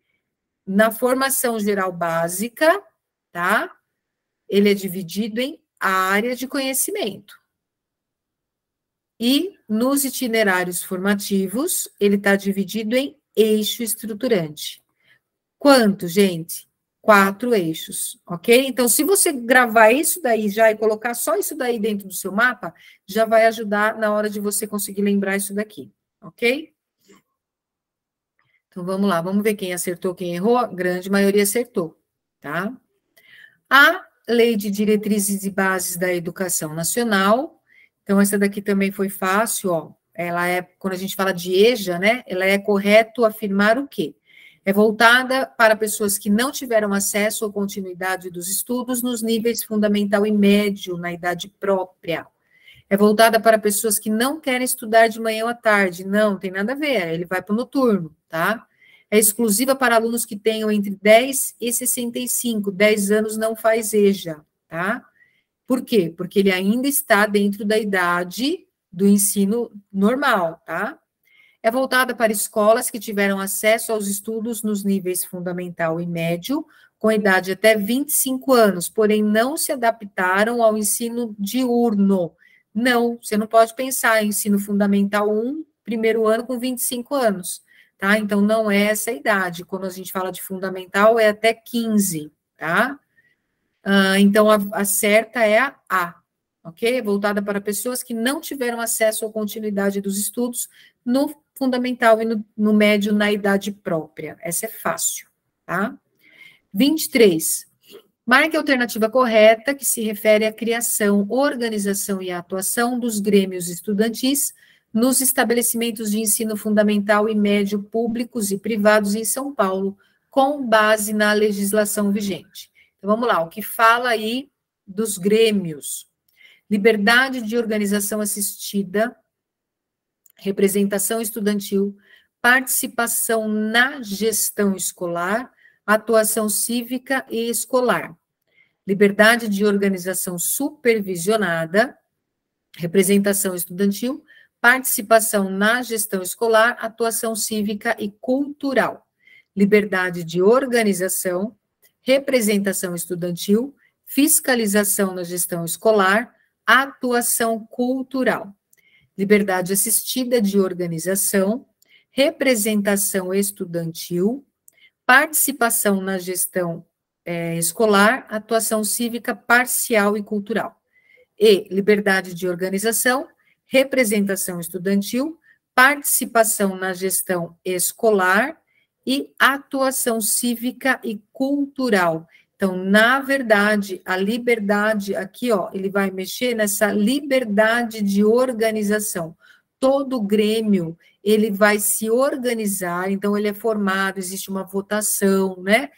Na formação geral básica, tá? Ele é dividido em área de conhecimento. E nos itinerários formativos, ele está dividido em eixo estruturante. Quanto, gente? 4 eixos, ok? Então, se você gravar isso daí já e colocar só isso daí dentro do seu mapa, já vai ajudar na hora de você conseguir lembrar isso daqui, ok? Então, vamos lá, vamos ver quem acertou, quem errou. A grande maioria acertou, tá? A Lei de Diretrizes e Bases da Educação Nacional. Então, essa daqui também foi fácil, ó. Ela é, quando a gente fala de EJA, né? Ela é correto afirmar o quê? É voltada para pessoas que não tiveram acesso ou continuidade dos estudos nos níveis fundamental e médio, na idade própria. É voltada para pessoas que não querem estudar de manhã ou à tarde. Não, tem nada a ver, ele vai para o noturno, tá? É exclusiva para alunos que tenham entre 10 e 65, 10 anos não faz EJA, tá? Por quê? Porque ele ainda está dentro da idade do ensino normal, tá? É voltada para escolas que tiveram acesso aos estudos nos níveis fundamental e médio, com idade até 25 anos, porém não se adaptaram ao ensino diurno. Não, você não pode pensar em ensino fundamental 1, primeiro ano com 25 anos, tá? Então, não é essa a idade. Quando a gente fala de fundamental, é até 15, tá? Então, a certa é a A, ok? Voltada para pessoas que não tiveram acesso à continuidade dos estudos no fundamental e no médio na idade própria. Essa é fácil, tá? 23. Marque a alternativa correta, que se refere à criação, organização e atuação dos grêmios estudantis nos estabelecimentos de ensino fundamental e médio públicos e privados em São Paulo, com base na legislação vigente. Então, vamos lá, o que fala aí dos grêmios? Liberdade de organização assistida, representação estudantil, participação na gestão escolar, atuação cívica e escolar. Liberdade de organização supervisionada, representação estudantil, participação na gestão escolar, atuação cívica e cultural. Liberdade de organização, representação estudantil, fiscalização na gestão escolar, atuação cultural. Liberdade assistida de organização, representação estudantil, participação na gestão escolar, atuação cívica parcial e cultural. E liberdade de organização, representação estudantil, participação na gestão escolar e atuação cívica e cultural. Então, na verdade, a liberdade aqui, ó, ele vai mexer nessa liberdade de organização. Todo grêmio, ele vai se organizar, então ele é formado, existe uma votação, né?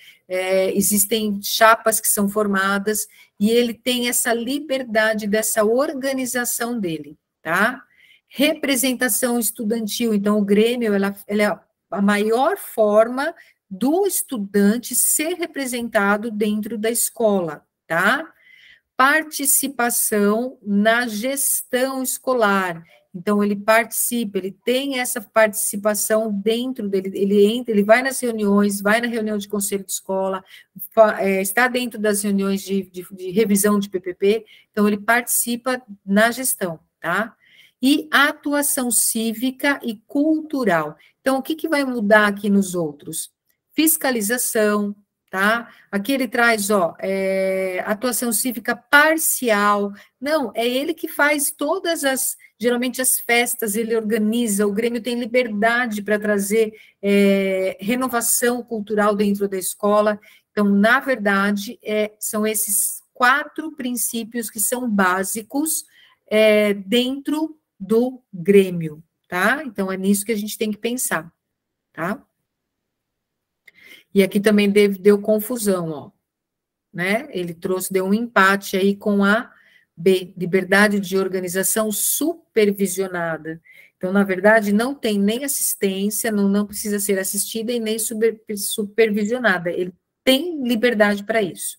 Existem chapas que são formadas, e ele tem essa liberdade dessa organização dele, tá? Representação estudantil, então o grêmio, ela é a maior forma do estudante ser representado dentro da escola, tá? Participação na gestão escolar. Então, ele participa, ele tem essa participação dentro dele, ele entra, ele vai nas reuniões, vai na reunião de conselho de escola, está dentro das reuniões de revisão de PPP, então ele participa na gestão, tá? E a atuação cívica e cultural. Então, o que vai mudar aqui nos outros? Fiscalização, tá? Aqui ele traz, atuação cívica parcial. Não, é ele que faz geralmente as festas, ele organiza, o Grêmio tem liberdade para trazer renovação cultural dentro da escola. Então, na verdade, são esses 4 princípios que são básicos dentro do Grêmio, tá? Então, é nisso que a gente tem que pensar, tá? E aqui também deu confusão, ó, né? Ele deu um empate aí com a B, liberdade de organização supervisionada. Então, na verdade, não tem nem assistência, não precisa ser assistida e nem supervisionada. Ele tem liberdade para isso,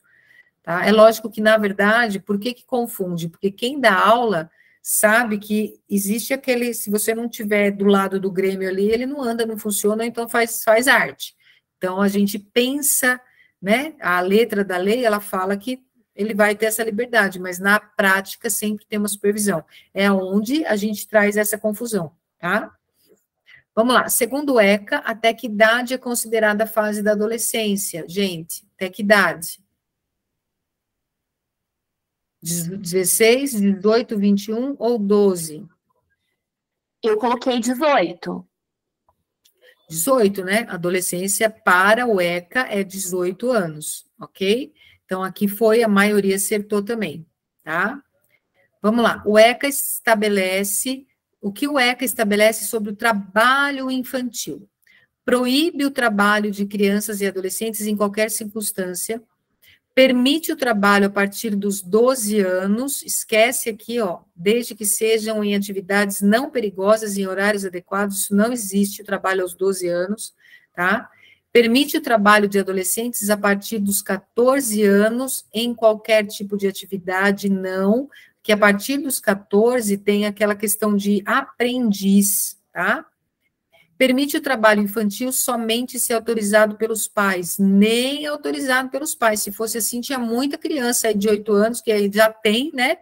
tá? É lógico que, na verdade, por que confunde? Porque quem dá aula sabe que existe se você não tiver do lado do Grêmio ali, ele não anda, não funciona, então faz arte. Então, a gente pensa, né, a letra da lei, ela fala que ele vai ter essa liberdade, mas na prática sempre tem uma supervisão. É onde a gente traz essa confusão, tá? Vamos lá. Segundo o ECA, até que idade é considerada a fase da adolescência? Gente, até que idade? 16, 18, 21 ou 12? Eu coloquei 18. 18, né? Adolescência para o ECA é 18 anos, ok? Então, aqui a maioria acertou também, tá? Vamos lá. O ECA estabelece, o que o ECA estabelece sobre o trabalho infantil? Proíbe o trabalho de crianças e adolescentes em qualquer circunstância, permite o trabalho a partir dos 12 anos, esquece aqui, ó, desde que sejam em atividades não perigosas e em horários adequados, isso não existe, o trabalho aos 12 anos, tá? Permite o trabalho de adolescentes a partir dos 14 anos, em qualquer tipo de atividade, não, que a partir dos 14 tem aquela questão de aprendiz, tá? Permite o trabalho infantil somente se autorizado pelos pais, nem autorizado pelos pais. Se fosse assim, tinha muita criança aí de 8 anos, que aí já tem, né?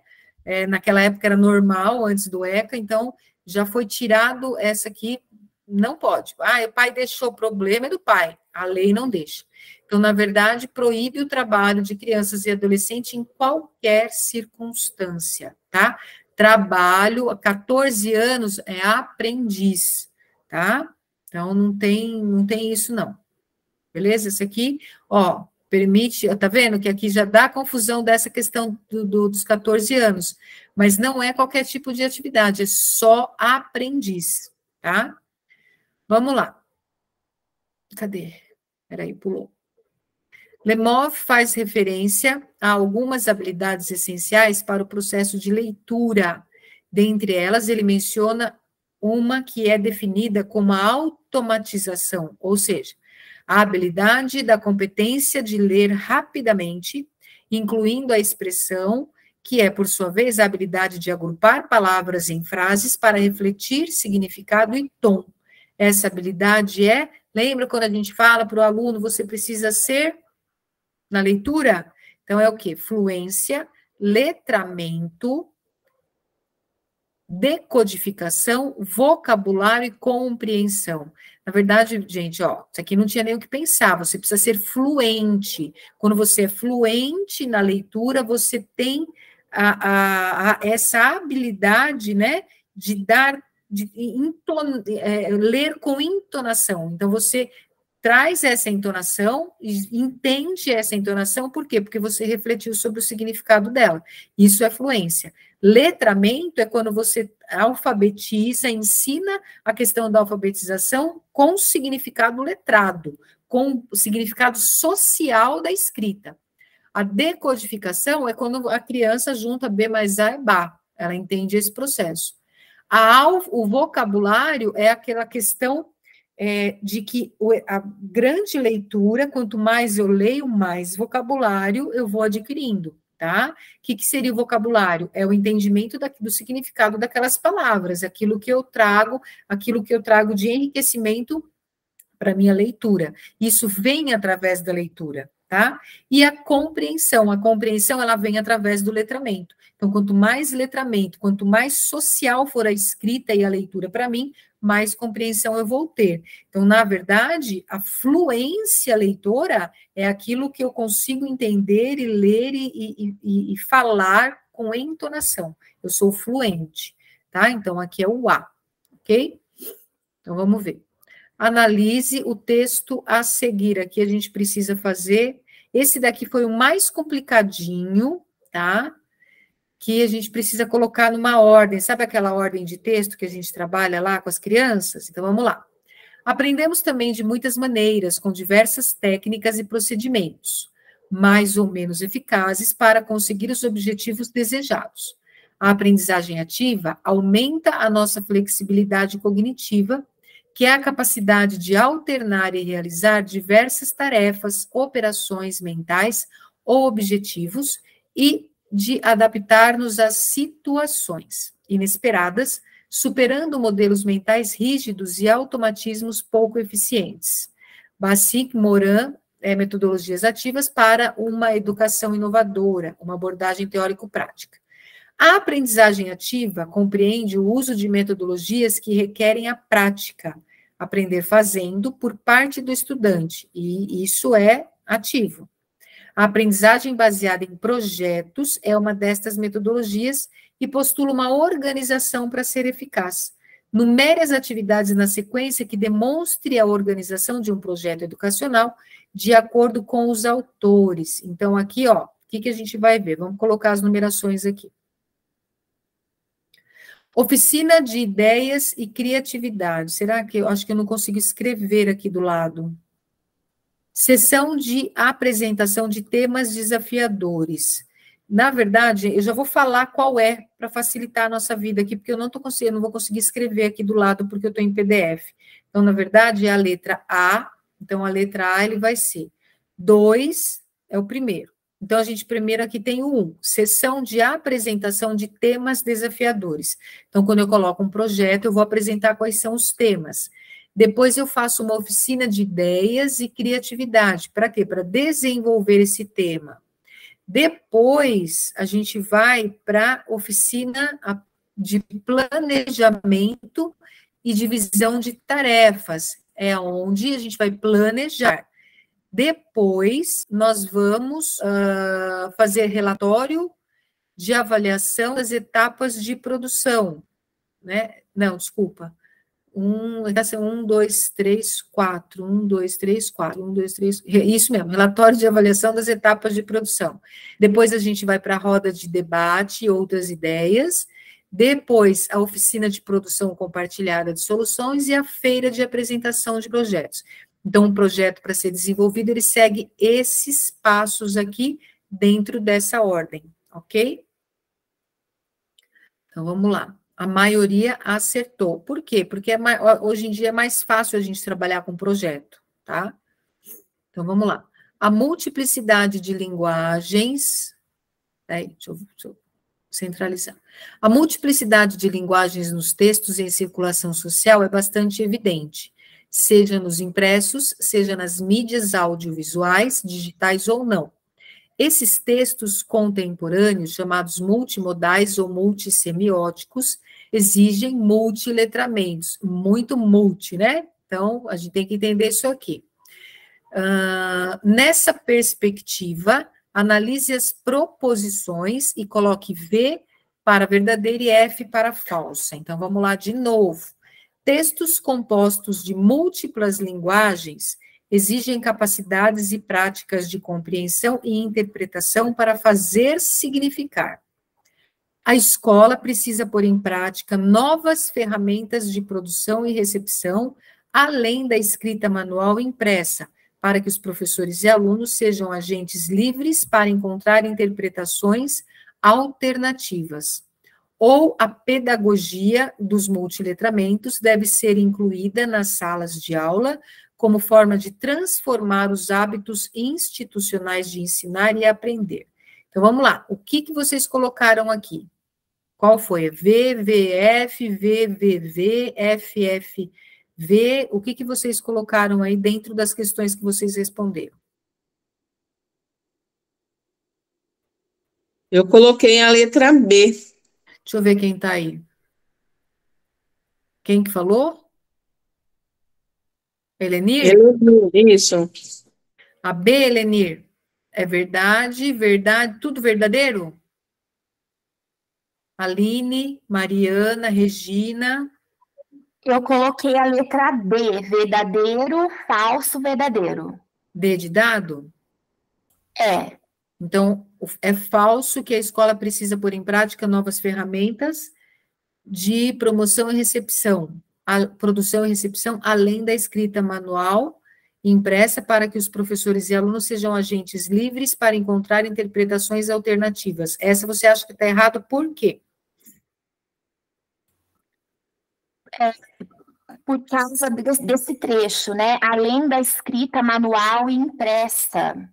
Naquela época era normal, antes do ECA, então já foi tirado essa aqui, não pode. O pai deixou, o problema é do pai, a lei não deixa. Então, na verdade, proíbe o trabalho de crianças e adolescentes em qualquer circunstância, tá? Trabalho, a 14 anos é aprendiz, tá? Então, não tem isso, não. Beleza? Esse aqui, ó, permite, tá vendo que aqui já dá confusão dessa questão dos 14 anos, mas não é qualquer tipo de atividade, é só aprendiz, tá? Vamos lá. Cadê? Peraí, pulou. Lemov faz referência a algumas habilidades essenciais para o processo de leitura. Dentre elas, ele menciona uma que é definida como a automatização, ou seja, a habilidade da competência de ler rapidamente, incluindo a expressão, que é, por sua vez, a habilidade de agrupar palavras em frases para refletir significado e tom. Essa habilidade lembra quando a gente fala para o aluno, você precisa ser na leitura? Então, é o quê? Fluência, letramento, decodificação, vocabulário e compreensão. Na verdade, gente, ó, isso aqui não tinha nem o que pensar, você precisa ser fluente. Quando você é fluente na leitura, você tem essa habilidade, né, de ler com entonação. Então, você traz essa entonação, entende essa entonação, por quê? Porque você refletiu sobre o significado dela. Isso é fluência. Letramento é quando você alfabetiza, ensina a questão da alfabetização com significado letrado, com o significado social da escrita. A decodificação é quando a criança junta B mais A e Bá, ela entende esse processo. O vocabulário é aquela questão de que a grande leitura, quanto mais eu leio, mais vocabulário eu vou adquirindo, tá? O que seria o vocabulário? É o entendimento do significado daquelas palavras, aquilo que eu trago de enriquecimento para minha leitura. Isso vem através da leitura, tá? E a compreensão ela vem através do letramento. Então, quanto mais letramento, quanto mais social for a escrita e a leitura para mim, mais compreensão eu vou ter. Então, na verdade, a fluência leitora é aquilo que eu consigo entender e ler e falar com entonação. Eu sou fluente, tá? Então, aqui é o A, ok? Então, vamos ver. Analise o texto a seguir. Aqui a gente precisa fazer. Esse daqui foi o mais complicadinho, tá? Que a gente precisa colocar numa ordem. Sabe aquela ordem de texto que a gente trabalha lá com as crianças? Então, vamos lá. Aprendemos também de muitas maneiras, com diversas técnicas e procedimentos, mais ou menos eficazes para conseguir os objetivos desejados. A aprendizagem ativa aumenta a nossa flexibilidade cognitiva, que é a capacidade de alternar e realizar diversas tarefas, operações mentais ou objetivos e de adaptar-nos às situações inesperadas, superando modelos mentais rígidos e automatismos pouco eficientes. Bassic, Morin, metodologias ativas para uma educação inovadora, uma abordagem teórico-prática. A aprendizagem ativa compreende o uso de metodologias que requerem a prática, aprender fazendo por parte do estudante, e isso é ativo. A aprendizagem baseada em projetos é uma destas metodologias e postula uma organização para ser eficaz. Numere as atividades na sequência que demonstre a organização de um projeto educacional de acordo com os autores. Então, aqui, ó, o que a gente vai ver? Vamos colocar as numerações aqui. Oficina de ideias e criatividade. Será que eu acho que eu não consigo escrever aqui do lado? Sessão de apresentação de temas desafiadores. Na verdade, eu já vou falar qual é para facilitar a nossa vida aqui, porque eu não vou conseguir escrever aqui do lado porque eu estou em PDF. Então, na verdade, é a letra A. Então, a letra A ele vai ser 2 é o primeiro. Então, a gente primeiro aqui tem o 1, sessão de apresentação de temas desafiadores. Então, quando eu coloco um projeto, eu vou apresentar quais são os temas. Depois eu faço uma oficina de ideias e criatividade. Para quê? Para desenvolver esse tema. Depois, a gente vai para a oficina de planejamento e divisão de tarefas. É onde a gente vai planejar. Depois, nós vamos fazer relatório de avaliação das etapas de produção, né? Não, desculpa. 1, 2, 3, 4. 1, 2, 3, 4. 1, 2, 3. Isso mesmo, relatório de avaliação das etapas de produção. Depois, a gente vai para a roda de debate e outras ideias. Depois, a oficina de produção compartilhada de soluções e a feira de apresentação de projetos. Então, um projeto para ser desenvolvido, ele segue esses passos aqui dentro dessa ordem, ok? Então, vamos lá. A maioria acertou. Por quê? Porque hoje em dia é mais fácil a gente trabalhar com projeto, tá? Então, vamos lá. A multiplicidade de linguagens... Deixa eu centralizar. A multiplicidade de linguagens nos textos em circulação social é bastante evidente, seja nos impressos, seja nas mídias audiovisuais, digitais ou não. Esses textos contemporâneos, chamados multimodais ou multissemióticos, exigem multiletramentos, muito multi, né? Então, a gente tem que entender isso aqui. Nessa perspectiva, analise as proposições e coloque V para verdadeira e F para falsa. Então, vamos lá de novo. Textos compostos de múltiplas linguagens exigem capacidades e práticas de compreensão e interpretação para fazer significar. A escola precisa pôr em prática novas ferramentas de produção e recepção, além da escrita manual impressa, para que os professores e alunos sejam agentes livres para encontrar interpretações alternativas. ou a pedagogia dos multiletramentos deve ser incluída nas salas de aula como forma de transformar os hábitos institucionais de ensinar e aprender. Então, vamos lá. O que vocês colocaram aqui? Qual foi? VVF, VVV, FFV. O que vocês colocaram aí dentro das questões que vocês responderam? Eu coloquei a letra B. Deixa eu ver quem está aí. Quem que falou? Helenir? Isso. A B, Helenir, é verdade, verdade, tudo verdadeiro? Aline, Mariana, Regina. Eu coloquei a letra D, verdadeiro, falso, verdadeiro. D de dado? É. Então, é falso que a escola precisa pôr em prática novas ferramentas de promoção e recepção, produção e recepção, além da escrita manual e impressa, para que os professores e alunos sejam agentes livres para encontrar interpretações alternativas. Essa você acha que está errado, por quê? Por causa desse trecho, né? Além da escrita manual e impressa.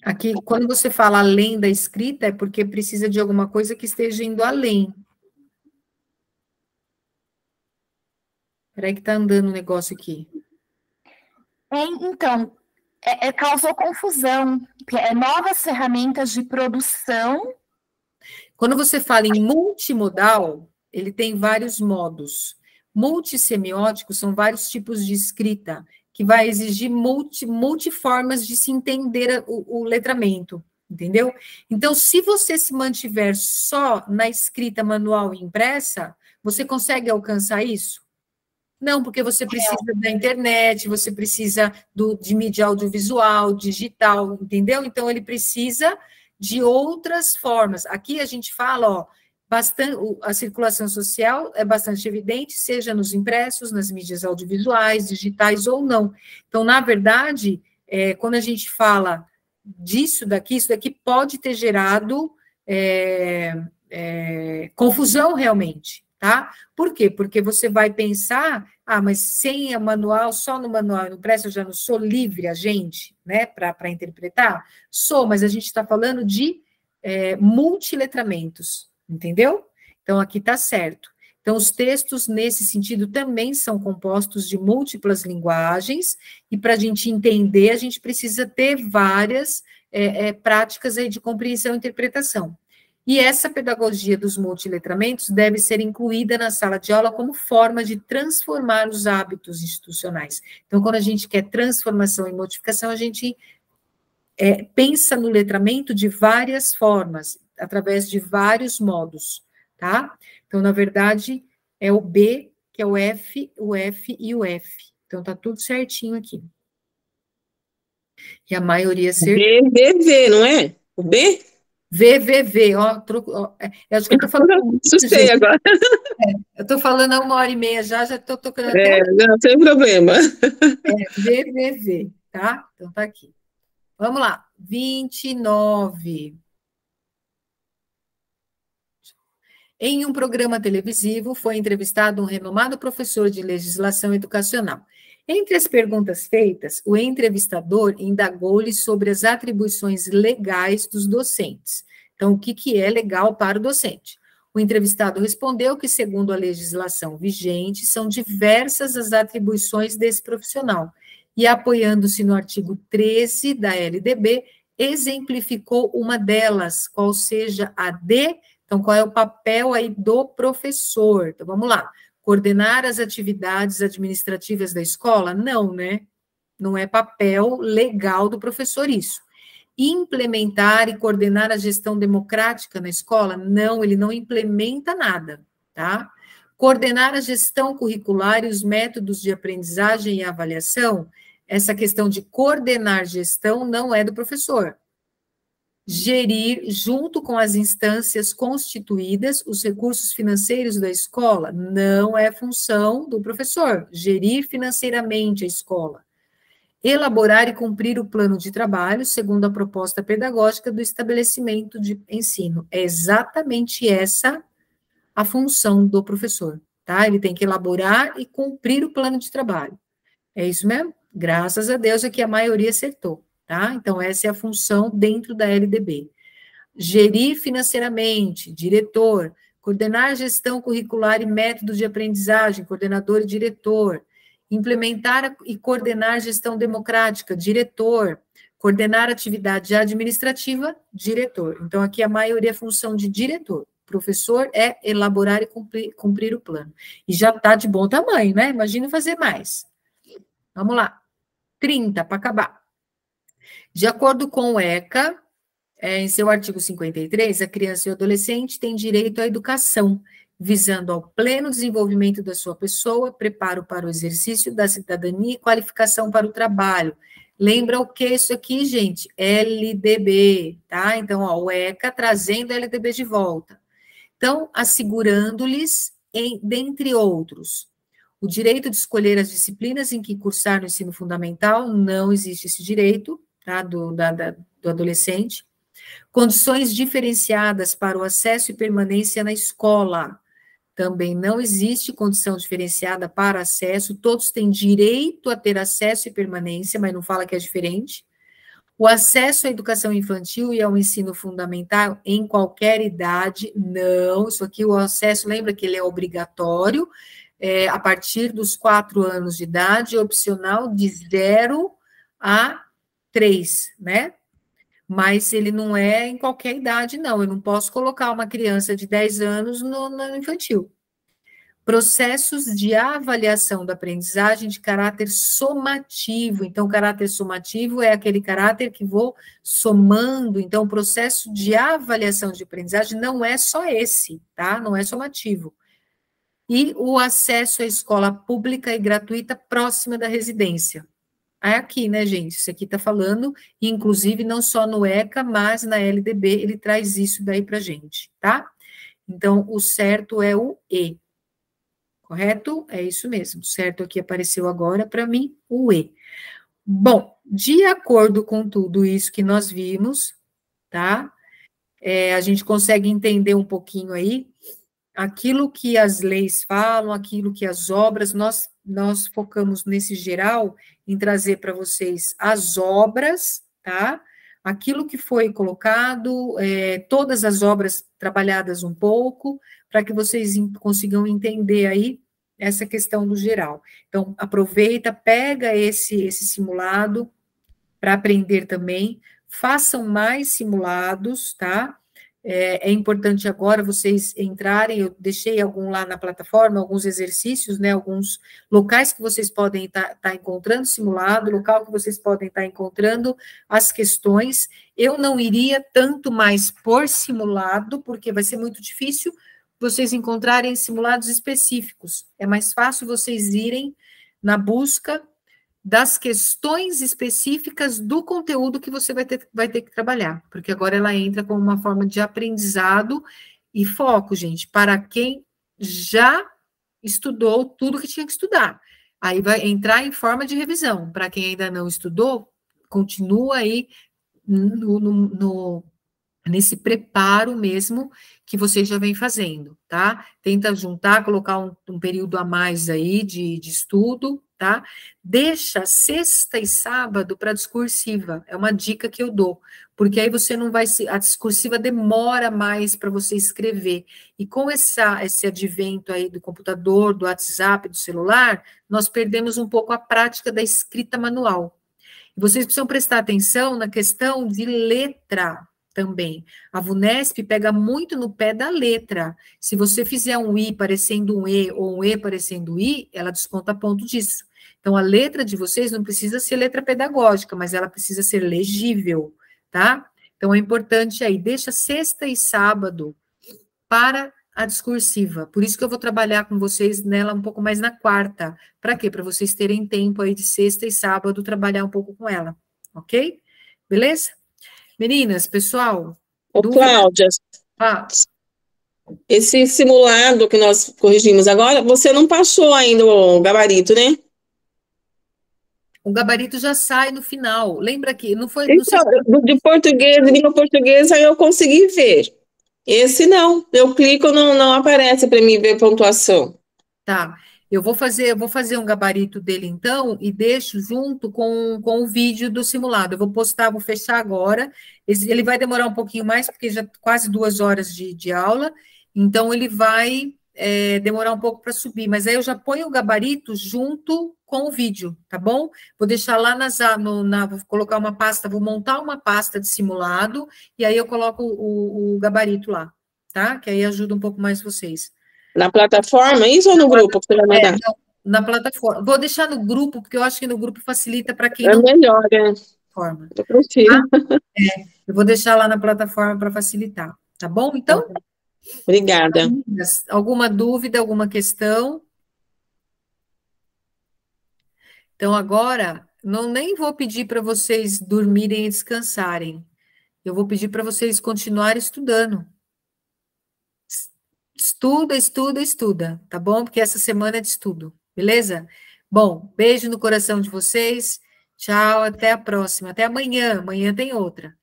Aqui, quando você fala além da escrita, é porque precisa de alguma coisa que esteja indo além. Peraí que tá andando um negócio aqui. Então, causou confusão. Novas ferramentas de produção. Quando você fala em multimodal, ele tem vários modos. Multissemióticos são vários tipos de escrita, que vai exigir multiformas de se entender o letramento, entendeu? Então, se você se mantiver só na escrita manual e impressa, você consegue alcançar isso? Não, porque você precisa da internet, você precisa de mídia audiovisual, digital, entendeu? Então, ele precisa de outras formas. Aqui a gente fala, ó, a circulação social é bastante evidente, seja nos impressos, nas mídias audiovisuais, digitais ou não. Então, na verdade, quando a gente fala disso daqui, isso daqui pode ter gerado confusão realmente, tá? Por quê? Porque você vai pensar, mas sem a manual, só no manual e no impresso eu já não sou livre, agente, né, para interpretar? Sou, mas a gente está falando de multiletramentos, entendeu? Então, aqui está certo. Então, os textos, nesse sentido, também são compostos de múltiplas linguagens, e para a gente entender, a gente precisa ter várias práticas aí de compreensão e interpretação. E essa pedagogia dos multiletramentos deve ser incluída na sala de aula como forma de transformar os hábitos institucionais. Então, quando a gente quer transformação e modificação, a gente pensa no letramento de várias formas, através de vários modos, tá? Então, na verdade, é o B, que é o F e o F. Então, tá tudo certinho aqui. E a maioria certinho. VVV, não é? O B? VVV, ó, eu acho que eu tô falando. Assustei agora. Eu tô falando há 1h30 já tô tocando até. Não, sem problema. VVV, tá? Então, tá aqui. Vamos lá, 29. Em um programa televisivo, foi entrevistado um renomado professor de legislação educacional. Entre as perguntas feitas, o entrevistador indagou-lhe sobre as atribuições legais dos docentes. Então, o que é legal para o docente? O entrevistado respondeu que, segundo a legislação vigente, são diversas as atribuições desse profissional, e, apoiando-se no artigo 13 da LDB, exemplificou uma delas, qual seja a de... Então, qual é o papel aí do professor? Então, vamos lá. Coordenar as atividades administrativas da escola? Não, né? Não é papel legal do professor isso. Implementar e coordenar a gestão democrática na escola? Não, ele não implementa nada, tá? Coordenar a gestão curricular e os métodos de aprendizagem e avaliação? Essa questão de coordenar gestão não é do professor. Gerir, junto com as instâncias constituídas, os recursos financeiros da escola? Não é função do professor. Gerir financeiramente a escola. elaborar e cumprir o plano de trabalho segundo a proposta pedagógica do estabelecimento de ensino. É exatamente essa a função do professor, tá? Ele tem que elaborar e cumprir o plano de trabalho. É isso mesmo? Graças a Deus aqui a maioria acertou, tá? Então, essa é a função dentro da LDB. Gerir financeiramente, diretor, coordenar gestão curricular e métodos de aprendizagem, coordenador e diretor, implementar e coordenar gestão democrática, diretor, coordenar atividade administrativa, diretor. Então, aqui a maioria é função de diretor. Professor é elaborar e cumprir o plano. E já está de bom tamanho, né? Imagina fazer mais. Vamos lá. 30, para acabar. De acordo com o ECA, em seu artigo 53, a criança e o adolescente têm direito à educação, visando ao pleno desenvolvimento da sua pessoa, preparo para o exercício da cidadania e qualificação para o trabalho. Lembra o que é isso aqui, gente? LDB, tá? Então, ó, o ECA trazendo a LDB de volta. Então, assegurando-lhes, dentre outros, o direito de escolher as disciplinas em que cursar no ensino fundamental, não existe esse direito, tá? Do adolescente. Condições diferenciadas para o acesso e permanência na escola. Também não existe condição diferenciada para acesso, todos têm direito a ter acesso e permanência, mas não fala que é diferente. O acesso à educação infantil e ao ensino fundamental em qualquer idade, não, isso aqui, o acesso, lembra que ele é obrigatório, a partir dos 4 anos de idade, opcional de 0 a 3, né? Mas ele não é em qualquer idade, não. Eu não posso colocar uma criança de 10 anos no infantil. Processos de avaliação da aprendizagem de caráter somativo. Então, caráter somativo é aquele caráter que vou somando. Então, o processo de avaliação de aprendizagem não é só esse, tá? Não é somativo. E o acesso à escola pública e gratuita próxima da residência. É aqui, né, gente? Isso aqui está falando, inclusive, não só no ECA, mas na LDB, ele traz isso daí para a gente, tá? Então, o certo é o E. Correto? É isso mesmo. Certo aqui apareceu agora para mim, o E. Bom, de acordo com tudo isso que nós vimos, tá? A gente consegue entender um pouquinho aí aquilo que as leis falam, aquilo que as obras, nós focamos nesse geral em trazer para vocês as obras, tá? Aquilo que foi colocado, todas as obras trabalhadas um pouco, para que vocês consigam entender aí essa questão do geral. Então, aproveita, pega esse simulado para aprender também, façam mais simulados, tá? É importante agora vocês entrarem, eu deixei algum lá na plataforma, alguns exercícios, né, alguns locais que vocês podem estar encontrando simulado, local que vocês podem estar encontrando as questões. Eu não iria tanto mais por simulado, porque vai ser muito difícil vocês encontrarem simulados específicos. É mais fácil vocês irem na busca das questões específicas do conteúdo que você vai ter que trabalhar, porque agora ela entra como uma forma de aprendizado e foco, gente, para quem já estudou tudo que tinha que estudar. Aí vai entrar em forma de revisão. Para quem ainda não estudou, continua aí nesse preparo mesmo que você já vem fazendo, tá? Tenta juntar, colocar um período a mais aí de estudo, tá? Deixa sexta e sábado para discursiva, é uma dica que eu dou, porque aí você não vai, a discursiva demora mais para você escrever, e com esse advento aí do computador, do WhatsApp, do celular, nós perdemos um pouco a prática da escrita manual. E vocês precisam prestar atenção na questão de letra, também. A VUNESP pega muito no pé da letra. Se você fizer um I parecendo um E ou um E parecendo um I, ela desconta ponto disso. Então, a letra de vocês não precisa ser letra pedagógica, mas ela precisa ser legível, tá? Então, é importante aí, deixa sexta e sábado para a discursiva. Por isso que eu vou trabalhar com vocês nela um pouco mais na quarta. Para quê? Para vocês terem tempo aí de sexta e sábado trabalhar um pouco com ela, ok? Beleza? Meninas, pessoal... Cláudia, esse simulado que nós corrigimos agora, você não passou ainda o gabarito, né? O gabarito já sai no final. Lembra que não foi. Não sei Então, de português, língua portuguesa, eu consegui ver. Esse não. Eu clico, não aparece para mim ver pontuação. Tá. Eu vou fazer um gabarito dele então e deixo junto com o vídeo do simulado. Eu vou postar, vou fechar agora. Ele vai demorar um pouquinho mais, porque já quase 2 horas de aula, então ele vai demorar um pouco para subir, mas aí eu já ponho o gabarito junto com o vídeo, tá bom? Vou deixar lá vou colocar uma pasta, vou montar uma pasta de simulado, e aí eu coloco o gabarito lá, tá? Que aí ajuda um pouco mais vocês. Na plataforma, isso ou no grupo que você vai mandar? Não, na plataforma. Vou deixar no grupo, porque eu acho que no grupo facilita para quem É não tem melhor, né? plataforma. Eu prefiro. Eu vou deixar lá na plataforma para facilitar, tá bom? Então, Obrigada. alguma dúvida, alguma questão? Então, agora, nem vou pedir para vocês dormirem e descansarem. Eu vou pedir para vocês continuarem estudando. Estuda, estuda, estuda, tá bom? Porque essa semana é de estudo, beleza? Bom, beijo no coração de vocês. Tchau, até a próxima. Até amanhã. Amanhã tem outra.